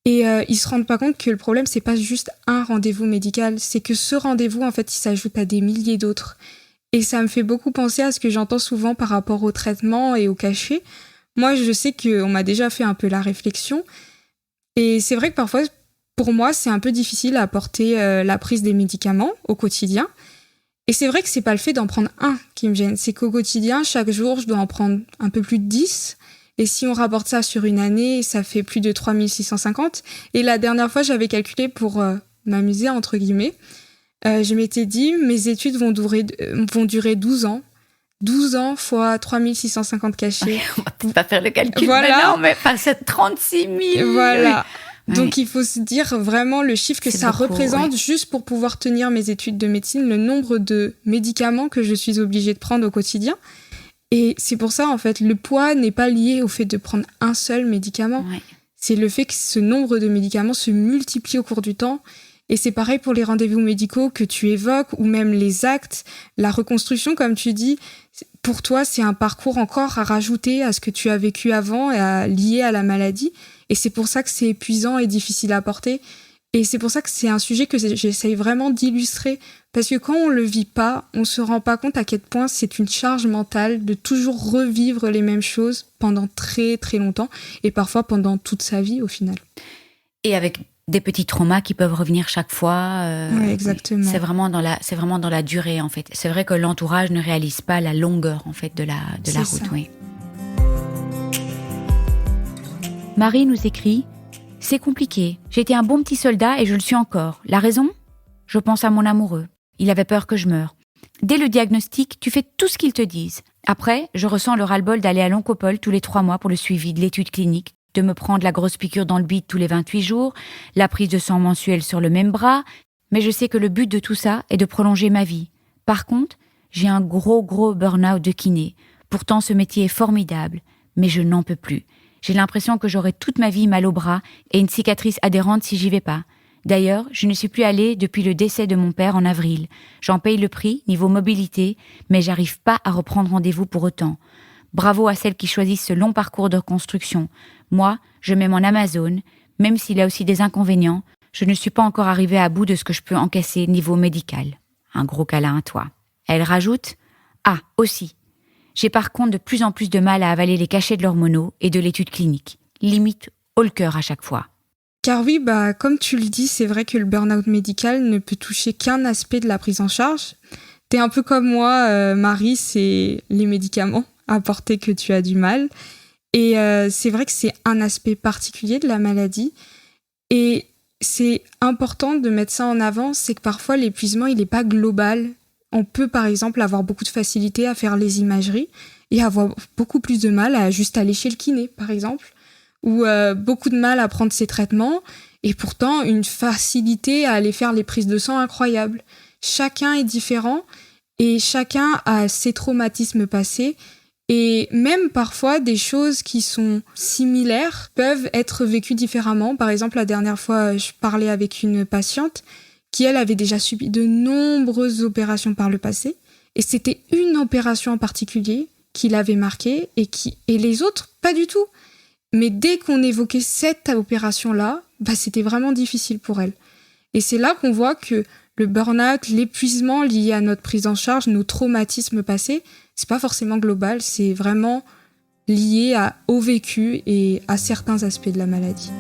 Et ils se rendent pas compte que le problème, c'est pas juste un rendez-vous médical, c'est que ce rendez-vous, en fait, il s'ajoute à des milliers d'autres. Et ça me fait beaucoup penser à ce que j'entends souvent par rapport au traitement et au cachet. Moi, je sais qu'on m'a déjà fait un peu la réflexion. Et c'est vrai que parfois, pour moi, c'est un peu difficile à porter la prise des médicaments au quotidien. Et c'est vrai que c'est pas le fait d'en prendre un qui me gêne. C'est qu'au quotidien, chaque jour, je dois en prendre un peu plus de 10. Et si on rapporte ça sur une année, ça fait plus de 3650. Et la dernière fois, j'avais calculé pour m'amuser, entre guillemets. Je m'étais dit, mes études vont durer 12 ans. 12 ans fois 3650 cachets. On va peut-être pas faire le calcul voilà. Maintenant, mais c'est 36 000. Voilà. Oui. Donc, il faut se dire vraiment le chiffre que ça représente juste pour pouvoir tenir mes études de médecine, le nombre de médicaments que je suis obligée de prendre au quotidien. Et c'est pour ça, en fait, le poids n'est pas lié au fait de prendre un seul médicament. Ouais. c'est le fait que ce nombre de médicaments se multiplie au cours du temps. Et c'est pareil pour les rendez-vous médicaux que tu évoques, ou même les actes, la reconstruction, comme tu dis. Pour toi, c'est un parcours encore à rajouter à ce que tu as vécu avant et lié à la maladie. Et c'est pour ça que c'est épuisant et difficile à porter. Et c'est pour ça que c'est un sujet que j'essaye vraiment d'illustrer. Parce que quand on le vit pas, on se rend pas compte à quel point c'est une charge mentale de toujours revivre les mêmes choses pendant très très longtemps. Et parfois pendant toute sa vie au final. Et avec des petits traumas qui peuvent revenir chaque fois. Oui, exactement. C'est vraiment dans la durée, en fait. C'est vrai que l'entourage ne réalise pas la longueur, en fait, de la route. Oui. Marie nous écrit « C'est compliqué. J'étais un bon petit soldat et je le suis encore. La raison ? Je pense à mon amoureux. Il avait peur que je meure. Dès le diagnostic, tu fais tout ce qu'ils te disent. Après, je ressens le ras-le-bol d'aller à l'oncopole tous les 3 mois pour le suivi de l'étude clinique, de me prendre la grosse piqûre dans le bide tous les 28 jours, la prise de sang mensuelle sur le même bras, mais je sais que le but de tout ça est de prolonger ma vie. Par contre, j'ai un gros burn-out de kiné. Pourtant, ce métier est formidable, mais je n'en peux plus. J'ai l'impression que j'aurai toute ma vie mal au bras et une cicatrice adhérente si j'y vais pas. D'ailleurs, je ne suis plus allée depuis le décès de mon père en avril. J'en paye le prix, niveau mobilité, mais j'arrive pas à reprendre rendez-vous pour autant. Bravo à celles qui choisissent ce long parcours de reconstruction. Moi, je mets mon Amazon, même s'il a aussi des inconvénients, je ne suis pas encore arrivée à bout de ce que je peux encaisser niveau médical. Un gros câlin à toi. Elle rajoute « Ah, aussi. J'ai par contre de plus en plus de mal à avaler les cachets de l'hormono et de l'étude clinique. Limite haut le cœur à chaque fois. » Car oui, comme tu le dis, c'est vrai que le burn-out médical ne peut toucher qu'un aspect de la prise en charge. T'es un peu comme moi, Marie, c'est les médicaments à porter que tu as du mal. Et c'est vrai que c'est un aspect particulier de la maladie. Et c'est important de mettre ça en avant, c'est que parfois l'épuisement, il n'est pas global. On peut par exemple avoir beaucoup de facilité à faire les imageries et avoir beaucoup plus de mal à juste aller chez le kiné, par exemple. Ou beaucoup de mal à prendre ses traitements et pourtant une facilité à aller faire les prises de sang incroyables. Chacun est différent et chacun a ses traumatismes passés et même parfois des choses qui sont similaires peuvent être vécues différemment. Par exemple, la dernière fois, je parlais avec une patiente qui, elle, avait déjà subi de nombreuses opérations par le passé et c'était une opération en particulier qui l'avait marquée et les autres, pas du tout. Mais dès qu'on évoquait cette opération-là, c'était vraiment difficile pour elle. Et c'est là qu'on voit que le burn-out, l'épuisement lié à notre prise en charge, nos traumatismes passés, c'est pas forcément global, c'est vraiment lié au vécu et à certains aspects de la maladie.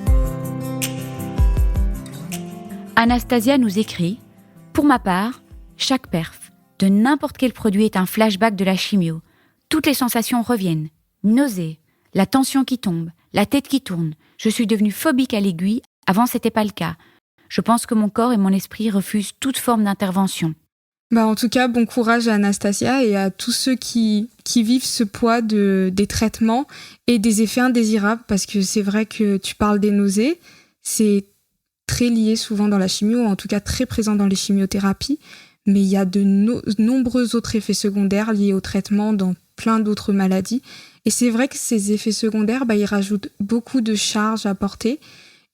Anastasia nous écrit « Pour ma part, chaque perf de n'importe quel produit est un flashback de la chimio. Toutes les sensations reviennent. Nausées, la tension qui tombe, la tête qui tourne. Je suis devenue phobique à l'aiguille. Avant, c'était pas le cas. Je pense que mon corps et mon esprit refusent toute forme d'intervention. » En tout cas, bon courage à Anastasia et à tous ceux qui vivent ce poids des traitements et des effets indésirables, parce que c'est vrai que tu parles des nausées, c'est très lié souvent dans la chimio, en tout cas très présent dans les chimiothérapies, mais il y a de nombreux autres effets secondaires liés au traitement dans plein d'autres maladies. Et c'est vrai que ces effets secondaires, ils rajoutent beaucoup de charges à porter.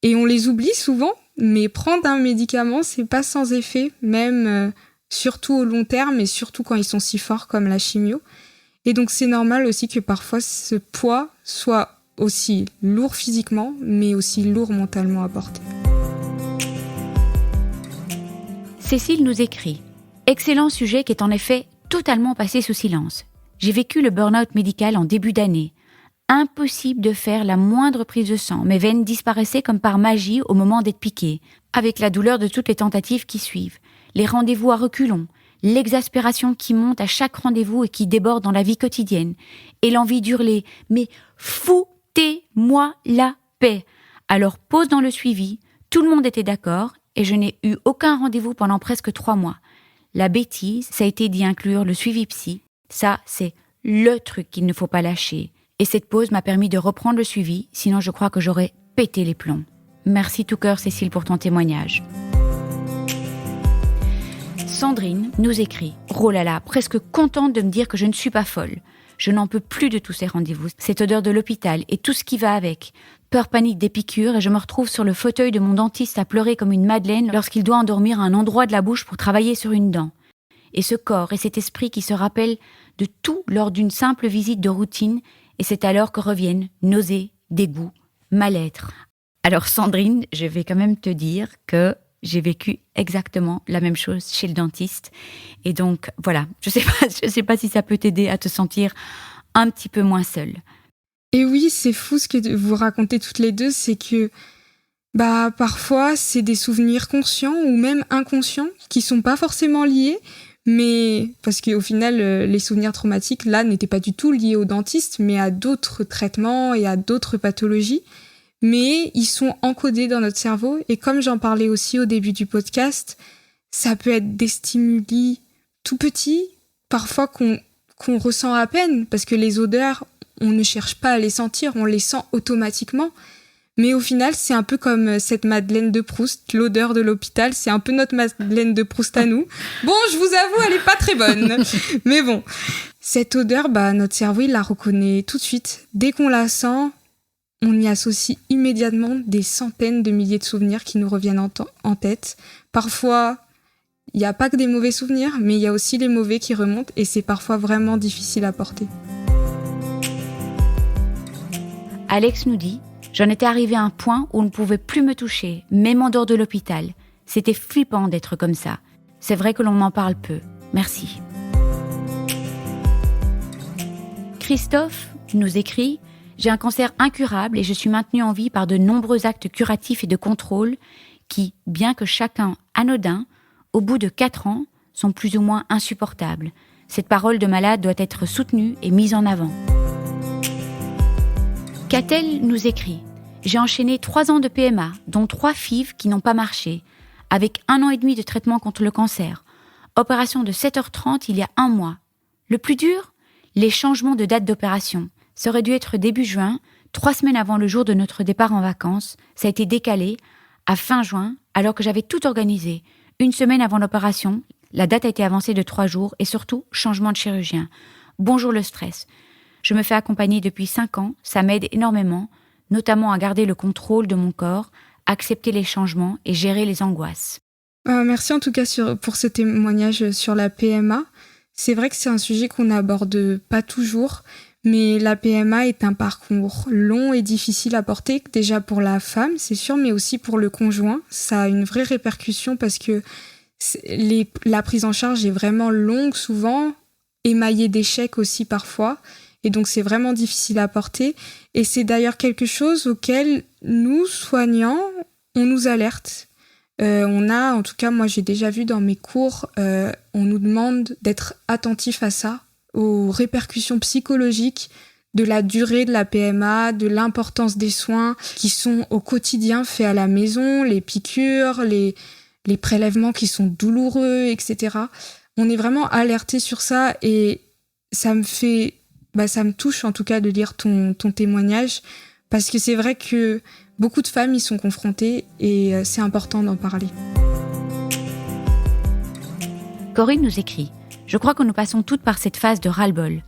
Et on les oublie souvent, mais prendre un médicament, c'est pas sans effet, même surtout au long terme et surtout quand ils sont si forts comme la chimio. Et donc c'est normal aussi que parfois ce poids soit aussi lourd physiquement, mais aussi lourd mentalement à porter. Cécile nous écrit « Excellent sujet qui est en effet totalement passé sous silence. J'ai vécu le burn-out médical en début d'année. Impossible de faire la moindre prise de sang. Mes veines disparaissaient comme par magie au moment d'être piquées, avec la douleur de toutes les tentatives qui suivent. Les rendez-vous à reculons, l'exaspération qui monte à chaque rendez-vous et qui déborde dans la vie quotidienne, et l'envie d'hurler « Mais foutez-moi la paix !» Alors pause dans le suivi, tout le monde était d'accord, et je n'ai eu aucun rendez-vous pendant presque 3 mois. La bêtise, ça a été d'y inclure le suivi psy. Ça, c'est le truc qu'il ne faut pas lâcher. Et cette pause m'a permis de reprendre le suivi, sinon je crois que j'aurais pété les plombs. Merci tout cœur, Cécile, pour ton témoignage. Sandrine nous écrit « Oh là là, presque contente de me dire que je ne suis pas folle. Je n'en peux plus de tous ces rendez-vous, cette odeur de l'hôpital et tout ce qui va avec. Peur panique des piqûres et je me retrouve sur le fauteuil de mon dentiste à pleurer comme une madeleine lorsqu'il doit endormir un endroit de la bouche pour travailler sur une dent. Et ce corps et cet esprit qui se rappellent de tout lors d'une simple visite de routine, et c'est alors que reviennent nausées, dégoût, mal-être. Alors Sandrine, je vais quand même te dire que j'ai vécu exactement la même chose chez le dentiste. Et donc, voilà, je sais pas si ça peut t'aider à te sentir un petit peu moins seule. Et oui, c'est fou ce que vous racontez toutes les deux, c'est que parfois, c'est des souvenirs conscients ou même inconscients qui sont pas forcément liés, mais parce qu'au final, les souvenirs traumatiques, là, n'étaient pas du tout liés au dentiste, mais à d'autres traitements et à d'autres pathologies. Mais ils sont encodés dans notre cerveau. Et comme j'en parlais aussi au début du podcast, ça peut être des stimuli tout petits, parfois qu'on ressent à peine, parce que les odeurs, on ne cherche pas à les sentir, on les sent automatiquement. Mais au final, c'est un peu comme cette Madeleine de Proust, l'odeur de l'hôpital, c'est un peu notre Madeleine de Proust à nous. Bon, je vous avoue, elle est pas très bonne. Mais bon, cette odeur, notre cerveau, il la reconnaît tout de suite. Dès qu'on la sent, on y associe immédiatement des centaines de milliers de souvenirs qui nous reviennent en tête. Parfois, il n'y a pas que des mauvais souvenirs, mais il y a aussi les mauvais qui remontent et c'est parfois vraiment difficile à porter. Alex nous dit « J'en étais arrivée à un point où on ne pouvait plus me toucher, même en dehors de l'hôpital. C'était flippant d'être comme ça. C'est vrai que l'on en parle peu. Merci. » Christophe nous écrit « J'ai un cancer incurable et je suis maintenue en vie par de nombreux actes curatifs et de contrôle qui, bien que chacun anodin, au bout de 4 ans, sont plus ou moins insupportables. Cette parole de malade doit être soutenue et mise en avant. » Catel nous écrit « J'ai enchaîné 3 ans de PMA, dont 3 FIV qui n'ont pas marché, avec 1 an et demi de traitement contre le cancer. Opération de 7h30 il y a 1 mois. Le plus dur ? Les changements de date d'opération. Ça aurait dû être début juin, 3 semaines avant le jour de notre départ en vacances. Ça a été décalé à fin juin, alors que j'avais tout organisé. 1 semaine avant l'opération, la date a été avancée de 3 jours et surtout, changement de chirurgien. Bonjour le stress. Je me fais accompagner depuis 5 ans, ça m'aide énormément, notamment à garder le contrôle de mon corps, accepter les changements et gérer les angoisses. » Merci en tout cas pour ce témoignage sur la PMA. C'est vrai que c'est un sujet qu'on n'aborde pas toujours, mais la PMA est un parcours long et difficile à porter, déjà pour la femme, c'est sûr, mais aussi pour le conjoint. Ça a une vraie répercussion parce que la prise en charge est vraiment longue souvent, émaillée d'échecs aussi parfois. Et donc, c'est vraiment difficile à porter. Et c'est d'ailleurs quelque chose auquel nous, soignants, on nous alerte. En tout cas, moi, j'ai déjà vu dans mes cours, on nous demande d'être attentif à ça, aux répercussions psychologiques de la durée de la PMA, de l'importance des soins qui sont au quotidien faits à la maison, les piqûres, les prélèvements qui sont douloureux, etc. On est vraiment alerté sur ça et ça me touche en tout cas de lire ton témoignage parce que c'est vrai que beaucoup de femmes y sont confrontées et c'est important d'en parler. Corinne nous écrit « Je crois que nous passons toutes par cette phase de ras-le-bol.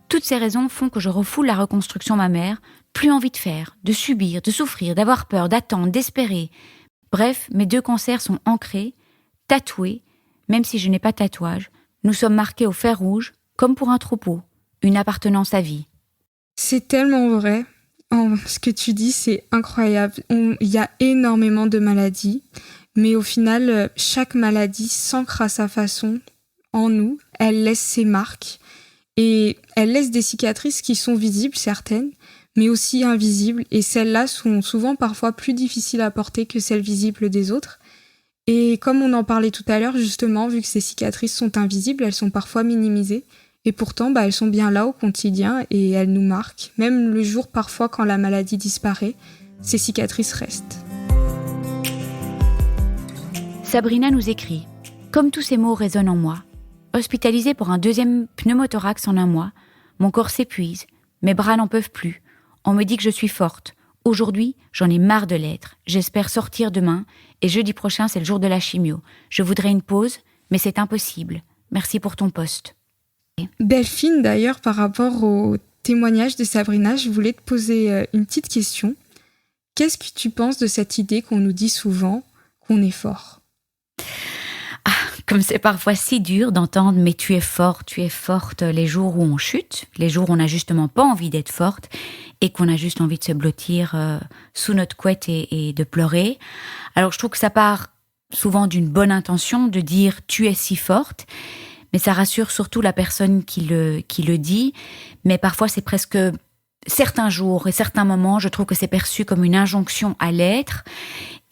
Toutes ces raisons font que je refoule la reconstruction mammaire, plus envie de faire, de subir, de souffrir, d'avoir peur, d'attendre, d'espérer. Bref, mes 2 cancers sont ancrés, tatoués, même si je n'ai pas de tatouage. Nous sommes marqués au fer rouge, comme pour un troupeau. Une appartenance à vie. » C'est tellement vrai. Ce que tu dis, c'est incroyable. Il y a énormément de maladies, mais au final, chaque maladie s'ancre à sa façon en nous. Elle laisse ses marques et elle laisse des cicatrices qui sont visibles, certaines, mais aussi invisibles. Et celles-là sont souvent parfois plus difficiles à porter que celles visibles des autres. Et comme on en parlait tout à l'heure, justement, vu que ces cicatrices sont invisibles, elles sont parfois minimisées. Et pourtant, elles sont bien là au quotidien et elles nous marquent. Même le jour, parfois, quand la maladie disparaît, ces cicatrices restent. Sabrina nous écrit « Comme tous ces mots résonnent en moi. Hospitalisée pour un 2e pneumothorax en 1 mois, mon corps s'épuise, mes bras n'en peuvent plus. On me dit que je suis forte. Aujourd'hui, j'en ai marre de l'être. J'espère sortir demain et jeudi prochain, c'est le jour de la chimio. Je voudrais une pause, mais c'est impossible. Merci pour ton post. » Delphine, d'ailleurs, par rapport au témoignage de Sabrina, je voulais te poser une petite question. qu'est-ce que tu penses de cette idée qu'on nous dit souvent qu'on est fort ? Comme c'est parfois si dur d'entendre « mais tu es forte » les jours où on chute, les jours où on n'a justement pas envie d'être forte et qu'on a juste envie de se blottir sous notre couette et de pleurer. Alors je trouve que ça part souvent d'une bonne intention de dire « tu es si forte », mais ça rassure surtout la personne qui le dit. Mais parfois c'est presque certains jours et certains moments, je trouve que c'est perçu comme une injonction à l'être.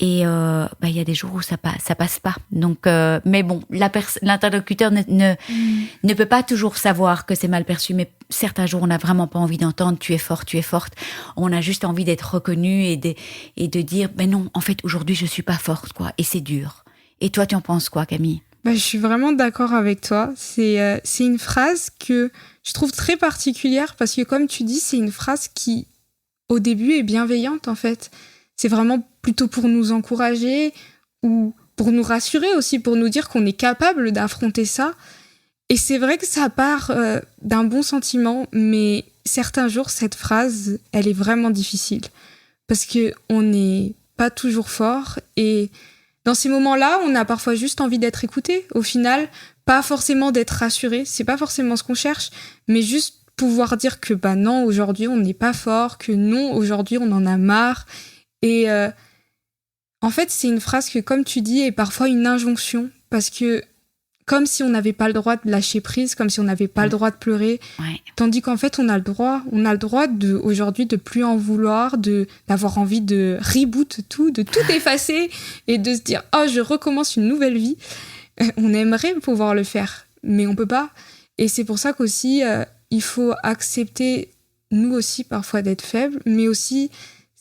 Et y a des jours où ça passe pas. Donc, mais bon, l'interlocuteur ne peut pas toujours savoir que c'est mal perçu. Mais certains jours, on n'a vraiment pas envie d'entendre « tu es forte ». On a juste envie d'être reconnu et de dire « non, en fait, aujourd'hui, je suis pas forte, quoi. » Et c'est dur. Et toi, tu en penses quoi, Camille ? Je suis vraiment d'accord avec toi. C'est une phrase que je trouve très particulière parce que, comme tu dis, c'est une phrase qui, au début, est bienveillante, en fait. C'est vraiment plutôt pour nous encourager ou pour nous rassurer aussi, pour nous dire qu'on est capable d'affronter ça. Et c'est vrai que ça part d'un bon sentiment, mais certains jours, cette phrase, elle est vraiment difficile parce qu'on n'est pas toujours fort et dans ces moments-là, on a parfois juste envie d'être écouté. Au final, pas forcément d'être rassuré, c'est pas forcément ce qu'on cherche, mais juste pouvoir dire que non, aujourd'hui, on n'est pas fort, que non, aujourd'hui, on en a marre. Et en fait, c'est une phrase que, comme tu dis, est parfois une injonction, parce que comme si on n'avait pas le droit de lâcher prise, comme si on n'avait pas le droit de pleurer, tandis qu'en fait, on a le droit aujourd'hui de plus en vouloir, d'avoir envie de reboot tout, de tout effacer et de se dire « Oh, je recommence une nouvelle vie ». On aimerait pouvoir le faire, mais on peut pas. Et c'est pour ça qu'aussi, il faut accepter, nous aussi, parfois d'être faibles, mais aussi...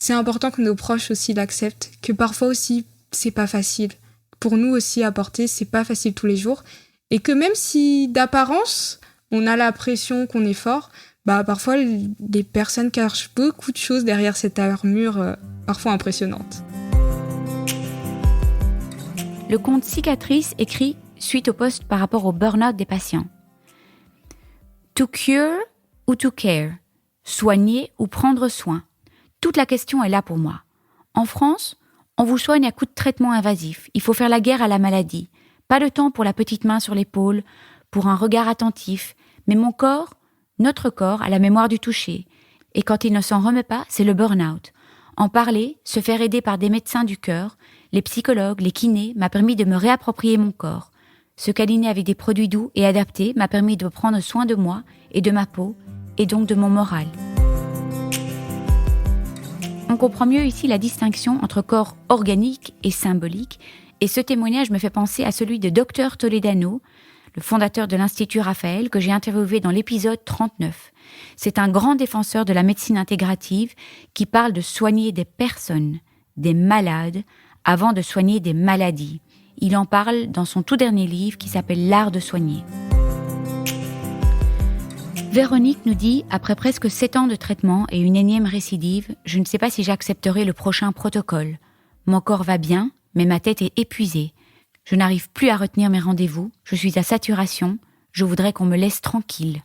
C'est important que nos proches aussi l'acceptent, que parfois aussi, c'est pas facile. Pour nous aussi, à porter, c'est pas facile tous les jours. Et que même si, d'apparence, on a l'impression qu'on est fort, parfois, les personnes cachent beaucoup de choses derrière cette armure parfois impressionnante. Le compte Cicatrice écrit suite au post par rapport au burn-out des patients. To cure ou to care ? Soigner ou prendre soin ? Toute la question est là pour moi. En France, on vous soigne à coups de traitements invasifs. Il faut faire la guerre à la maladie. Pas de temps pour la petite main sur l'épaule, pour un regard attentif. Mais mon corps, notre corps, a la mémoire du toucher. Et quand il ne s'en remet pas, c'est le burn-out. En parler, se faire aider par des médecins du cœur, les psychologues, les kinés, m'a permis de me réapproprier mon corps. Se câliner avec des produits doux et adaptés m'a permis de prendre soin de moi et de ma peau, et donc de mon moral. On comprend mieux ici la distinction entre corps organique et symbolique, et ce témoignage me fait penser à celui de Dr Toledano, le fondateur de l'Institut Raphaël, que j'ai interviewé dans l'épisode 39. C'est un grand défenseur de la médecine intégrative qui parle de soigner des personnes, des malades, avant de soigner des maladies. Il en parle dans son tout dernier livre qui s'appelle « L'art de soigner ». Véronique nous dit, après presque 7 ans de traitement et une énième récidive, je ne sais pas si j'accepterai le prochain protocole. Mon corps va bien, mais ma tête est épuisée. Je n'arrive plus à retenir mes rendez-vous, je suis à saturation, je voudrais qu'on me laisse tranquille.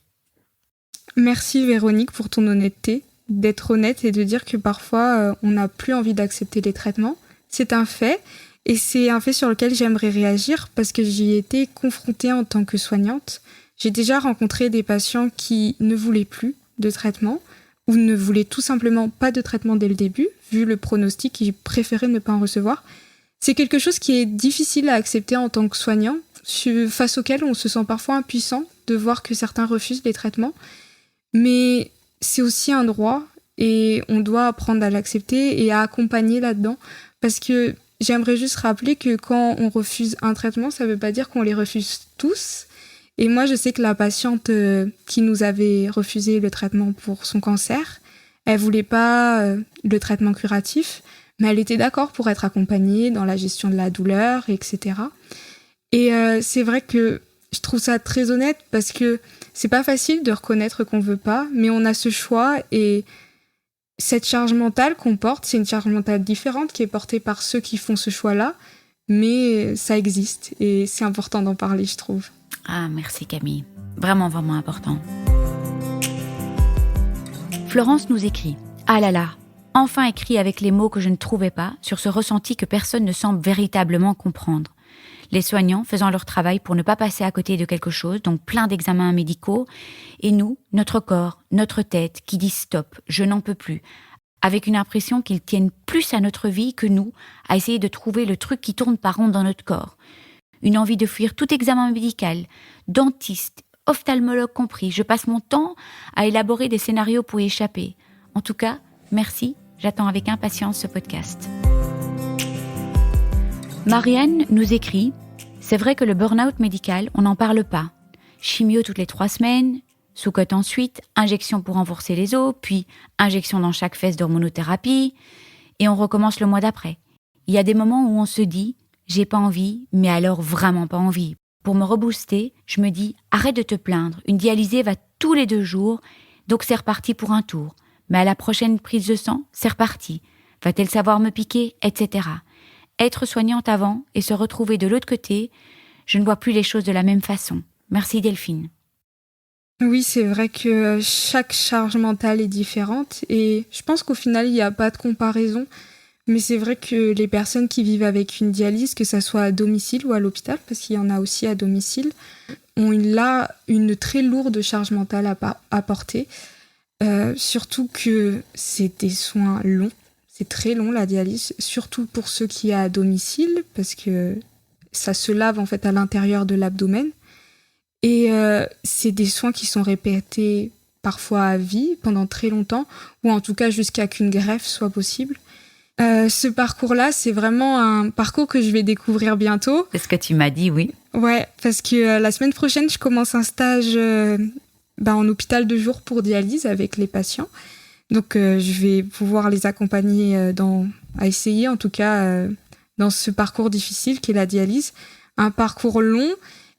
Merci Véronique pour ton honnêteté, d'être honnête et de dire que parfois on n'a plus envie d'accepter les traitements. C'est un fait, et c'est un fait sur lequel j'aimerais réagir parce que j'y ai été confrontée en tant que soignante. J'ai déjà rencontré des patients qui ne voulaient plus de traitement ou ne voulaient tout simplement pas de traitement dès le début, vu le pronostic, ils préféraient ne pas en recevoir. C'est quelque chose qui est difficile à accepter en tant que soignant, face auquel on se sent parfois impuissant de voir que certains refusent les traitements. Mais c'est aussi un droit et on doit apprendre à l'accepter et à accompagner là-dedans. Parce que j'aimerais juste rappeler que quand on refuse un traitement, ça ne veut pas dire qu'on les refuse tous. Et moi, je sais que la patiente qui nous avait refusé le traitement pour son cancer, elle voulait pas le traitement curatif, mais elle était d'accord pour être accompagnée dans la gestion de la douleur, etc. Et c'est vrai que je trouve ça très honnête parce que c'est pas facile de reconnaître qu'on veut pas, mais on a ce choix et cette charge mentale qu'on porte, c'est une charge mentale différente qui est portée par ceux qui font ce choix-là, mais ça existe et c'est important d'en parler, je trouve. Ah, merci Camille. Vraiment, vraiment important. Florence nous écrit « Ah là là, enfin écrit avec les mots que je ne trouvais pas sur ce ressenti que personne ne semble véritablement comprendre. Les soignants faisant leur travail pour ne pas passer à côté de quelque chose, donc plein d'examens médicaux, et nous, notre corps, notre tête, qui dit stop, je n'en peux plus, avec une impression qu'ils tiennent plus à notre vie que nous, à essayer de trouver le truc qui tourne par rond dans notre corps. Une envie de fuir tout examen médical, dentiste, ophtalmologue compris. Je passe mon temps à élaborer des scénarios pour y échapper. En tout cas, merci, j'attends avec impatience ce podcast. Marianne nous écrit « C'est vrai que le burn-out médical, on n'en parle pas. Chimio toutes les 3 semaines, sous-cote ensuite, injection pour renforcer les os, puis injection dans chaque fesse d'hormonothérapie, et on recommence le mois d'après. Il y a des moments où on se dit « J'ai pas envie, mais alors vraiment pas envie ». Pour me rebooster, je me dis « Arrête de te plaindre, une dialysée va tous les 2 jours, donc c'est reparti pour un tour. Mais à la prochaine prise de sang, c'est reparti. Va-t-elle savoir me piquer, etc. » Être soignante avant et se retrouver de l'autre côté, je ne vois plus les choses de la même façon. Merci Delphine. Oui, c'est vrai que chaque charge mentale est différente et je pense qu'au final, il n'y a pas de comparaison. Mais c'est vrai que les personnes qui vivent avec une dialyse, que ça soit à domicile ou à l'hôpital, parce qu'il y en a aussi à domicile, ont là une très lourde charge mentale à porter. Surtout que c'est des soins longs. C'est très long la dialyse, surtout pour ceux qui sont à domicile, parce que ça se lave en fait à l'intérieur de l'abdomen. Et c'est des soins qui sont répétés parfois à vie, pendant très longtemps, ou en tout cas jusqu'à qu'une greffe soit possible. Ce parcours-là, c'est vraiment un parcours que je vais découvrir bientôt. C'est ce que tu m'as dit, oui. Ouais, parce que la semaine prochaine, je commence un stage en hôpital de jour pour dialyse avec les patients. Donc, je vais pouvoir les accompagner à essayer, en tout cas, dans ce parcours difficile qu'est la dialyse. Un parcours long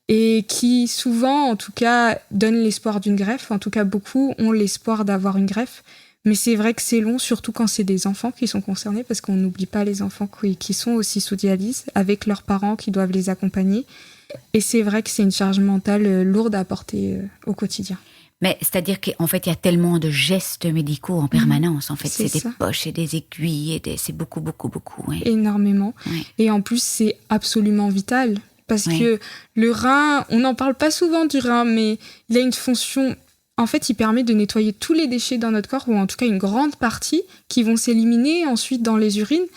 et qui, souvent, en tout cas, donne l'espoir d'une greffe. En tout cas, beaucoup ont l'espoir d'avoir une greffe. Mais c'est vrai que c'est long, surtout quand c'est des enfants qui sont concernés, parce qu'on n'oublie pas les enfants qui sont aussi sous dialyse, avec leurs parents qui doivent les accompagner. Et c'est vrai que c'est une charge mentale lourde à porter au quotidien. Mais c'est-à-dire qu'en fait, il y a tellement de gestes médicaux en permanence. En fait, c'est ça. des poches et des aiguilles, c'est beaucoup. Ouais. Énormément. Ouais. Et en plus, c'est absolument vital. Parce que le rein, on n'en parle pas souvent du rein, mais il a une fonction... En fait, il permet de nettoyer tous les déchets dans notre corps, ou en tout cas une grande partie, qui vont s'éliminer ensuite dans les urines.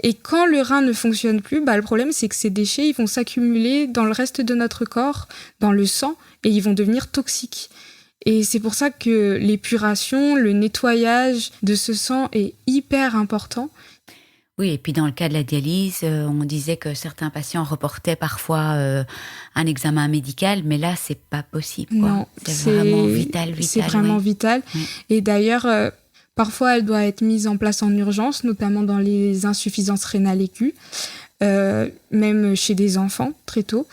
Et quand le rein ne fonctionne plus, le problème, c'est que ces déchets ils vont s'accumuler dans le reste de notre corps, dans le sang, et ils vont devenir toxiques. Et c'est pour ça que l'épuration, le nettoyage de ce sang est hyper important. Oui, et puis dans le cas de la dialyse, on disait que certains patients reportaient parfois un examen médical, mais là, c'est pas possible, quoi. Non, c'est vraiment vital. C'est vraiment vital. Oui. Et d'ailleurs, parfois, elle doit être mise en place en urgence, notamment dans les insuffisances rénales aiguës, même chez des enfants, très tôt.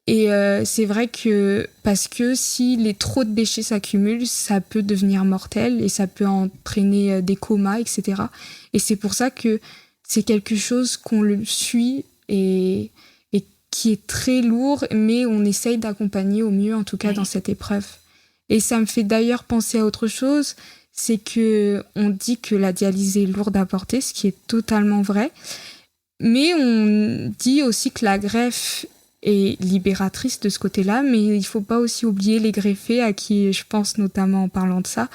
Et c'est vrai que, parce que si trop de déchets s'accumulent, ça peut devenir mortel et ça peut entraîner des comas, etc. Et c'est pour ça que c'est quelque chose qu'on le suit et qui est très lourd, mais on essaye d'accompagner au mieux, en tout cas dans cette épreuve. Et ça me fait d'ailleurs penser à autre chose, c'est que on dit que la dialyse est lourde à porter, ce qui est totalement vrai. Mais on dit aussi que la greffe est libératrice de ce côté-là, mais il ne faut pas aussi oublier les greffés, à qui je pense notamment en parlant de ça,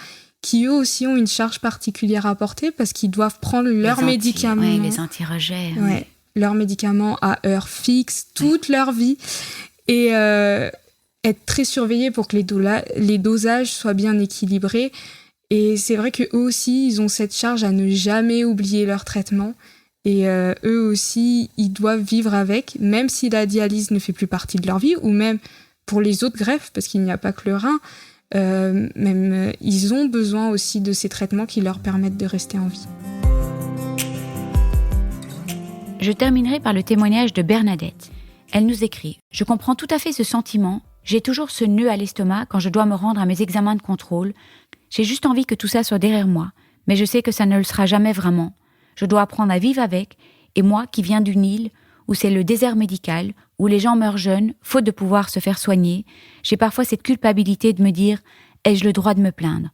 qui eux aussi ont une charge particulière à porter parce qu'ils doivent prendre leurs médicaments. Oui, les anti-rejets. Ouais, leurs médicaments à heure fixe, toute leur vie. Et être très surveillés pour que les dosages soient bien équilibrés. Et c'est vrai qu'eux aussi, ils ont cette charge à ne jamais oublier leur traitement. Et eux aussi, ils doivent vivre avec, même si la dialyse ne fait plus partie de leur vie, ou même pour les autres greffes, parce qu'il n'y a pas que le rein. Ils ont besoin aussi de ces traitements qui leur permettent de rester en vie. Je terminerai par le témoignage de Bernadette. Elle nous écrit « Je comprends tout à fait ce sentiment. J'ai toujours ce nœud à l'estomac quand je dois me rendre à mes examens de contrôle. J'ai juste envie que tout ça soit derrière moi, mais je sais que ça ne le sera jamais vraiment. Je dois apprendre à vivre avec, et moi qui viens d'une île où c'est le désert médical, où les gens meurent jeunes, faute de pouvoir se faire soigner, j'ai parfois cette culpabilité de me dire « ai-je le droit de me plaindre ?»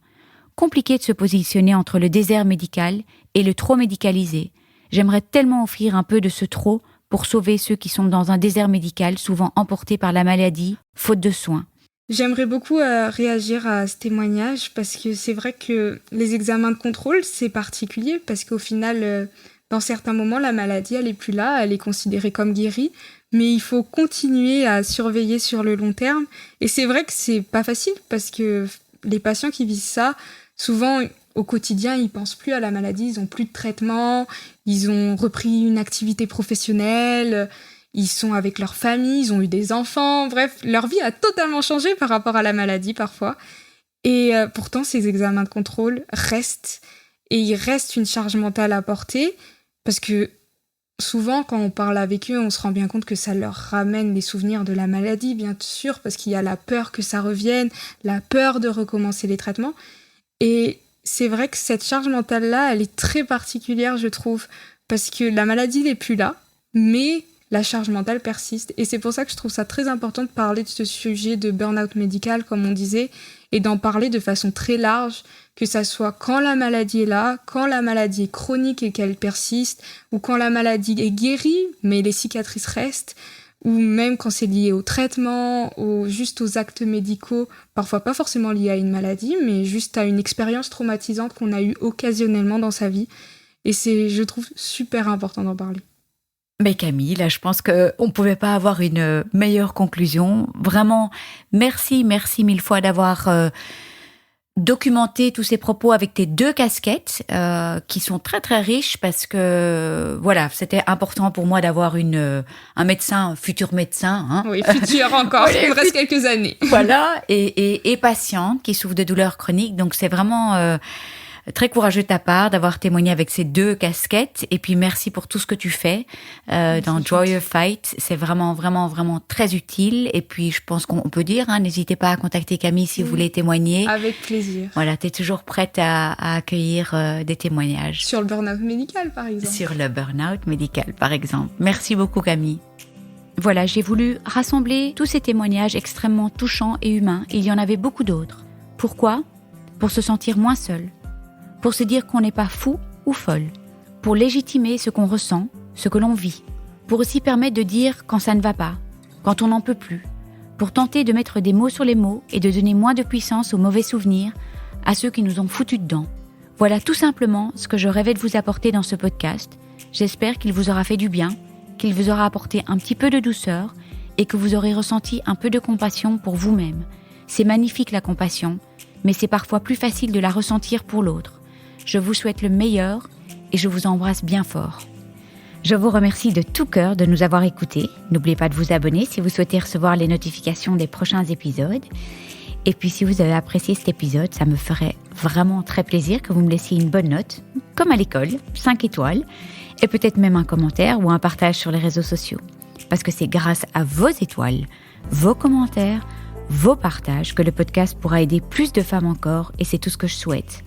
compliqué de se positionner entre le désert médical et le trop médicalisé. J'aimerais tellement offrir un peu de ce trop pour sauver ceux qui sont dans un désert médical, souvent emportés par la maladie, faute de soins. J'aimerais beaucoup réagir à ce témoignage parce que c'est vrai que les examens de contrôle, c'est particulier parce qu'au final, dans certains moments, la maladie, elle est plus là, elle est considérée comme guérie, mais il faut continuer à surveiller sur le long terme. Et c'est vrai que c'est pas facile parce que les patients qui vivent ça, souvent au quotidien, ils pensent plus à la maladie, ils ont plus de traitement, ils ont repris une activité professionnelle, ils sont avec leur famille, ils ont eu des enfants, bref, leur vie a totalement changé par rapport à la maladie parfois. Et pourtant, ces examens de contrôle restent, et il reste une charge mentale à porter, parce que souvent, quand on parle avec eux, on se rend bien compte que ça leur ramène les souvenirs de la maladie, bien sûr, parce qu'il y a la peur que ça revienne, la peur de recommencer les traitements. Et c'est vrai que cette charge mentale-là, elle est très particulière, je trouve, parce que la maladie n'est plus là, mais la charge mentale persiste. Et c'est pour ça que je trouve ça très important de parler de ce sujet de burn-out médical, comme on disait, et d'en parler de façon très large, que ça soit quand la maladie est là, quand la maladie est chronique et qu'elle persiste, ou quand la maladie est guérie, mais les cicatrices restent, ou même quand c'est lié au traitement, juste aux actes médicaux, parfois pas forcément liés à une maladie, mais juste à une expérience traumatisante qu'on a eue occasionnellement dans sa vie. Et c'est, je trouve, super important d'en parler. Mais Camille, là, je pense qu'on ne pouvait pas avoir une meilleure conclusion. Vraiment, merci mille fois d'avoir documenté tous ces propos avec tes 2 casquettes qui sont très très riches parce que voilà, c'était important pour moi d'avoir un médecin, futur médecin. Hein. Oui, futur encore, il me reste quelques années. Voilà, et patiente qui souffre de douleurs chroniques. Donc c'est vraiment très courageux de ta part d'avoir témoigné avec ces 2 casquettes. Et puis merci pour tout ce que tu fais dans Joy Your Fight. C'est vraiment, vraiment, vraiment très utile. Et puis je pense qu'on peut dire, n'hésitez pas à contacter Camille si vous voulez témoigner. Avec plaisir. Voilà, tu es toujours prête à accueillir des témoignages. Sur le burn-out médical, par exemple. Sur le burn-out médical, par exemple. Merci beaucoup, Camille. Voilà, j'ai voulu rassembler tous ces témoignages extrêmement touchants et humains. Il y en avait beaucoup d'autres. Pourquoi ? Pour se sentir moins seul. Pour se dire qu'on n'est pas fou ou folle, pour légitimer ce qu'on ressent, ce que l'on vit, pour aussi permettre de dire quand ça ne va pas, quand on n'en peut plus, pour tenter de mettre des mots sur les mots et de donner moins de puissance aux mauvais souvenirs, à ceux qui nous ont foutus dedans. Voilà tout simplement ce que je rêvais de vous apporter dans ce podcast. J'espère qu'il vous aura fait du bien, qu'il vous aura apporté un petit peu de douceur et que vous aurez ressenti un peu de compassion pour vous-même. C'est magnifique la compassion, mais c'est parfois plus facile de la ressentir pour l'autre. Je vous souhaite le meilleur et je vous embrasse bien fort. Je vous remercie de tout cœur de nous avoir écoutés. N'oubliez pas de vous abonner si vous souhaitez recevoir les notifications des prochains épisodes. Et puis si vous avez apprécié cet épisode, ça me ferait vraiment très plaisir que vous me laissiez une bonne note, comme à l'école, 5 étoiles, et peut-être même un commentaire ou un partage sur les réseaux sociaux. Parce que c'est grâce à vos étoiles, vos commentaires, vos partages que le podcast pourra aider plus de femmes encore, et c'est tout ce que je souhaite.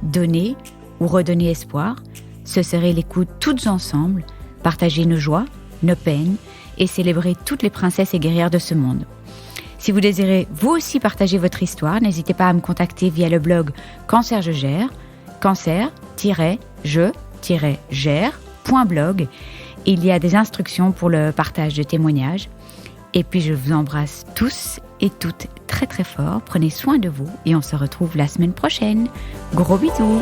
Donner ou redonner espoir, ce serait les coups toutes ensemble, partager nos joies, nos peines et célébrer toutes les princesses et guerrières de ce monde. Si vous désirez vous aussi partager votre histoire, n'hésitez pas à me contacter via le blog Cancer je gère, cancer-je-gère.blog. Il y a des instructions pour le partage de témoignages. Et puis je vous embrasse tous et toutes très très fort. Prenez soin de vous et on se retrouve la semaine prochaine. Gros bisous!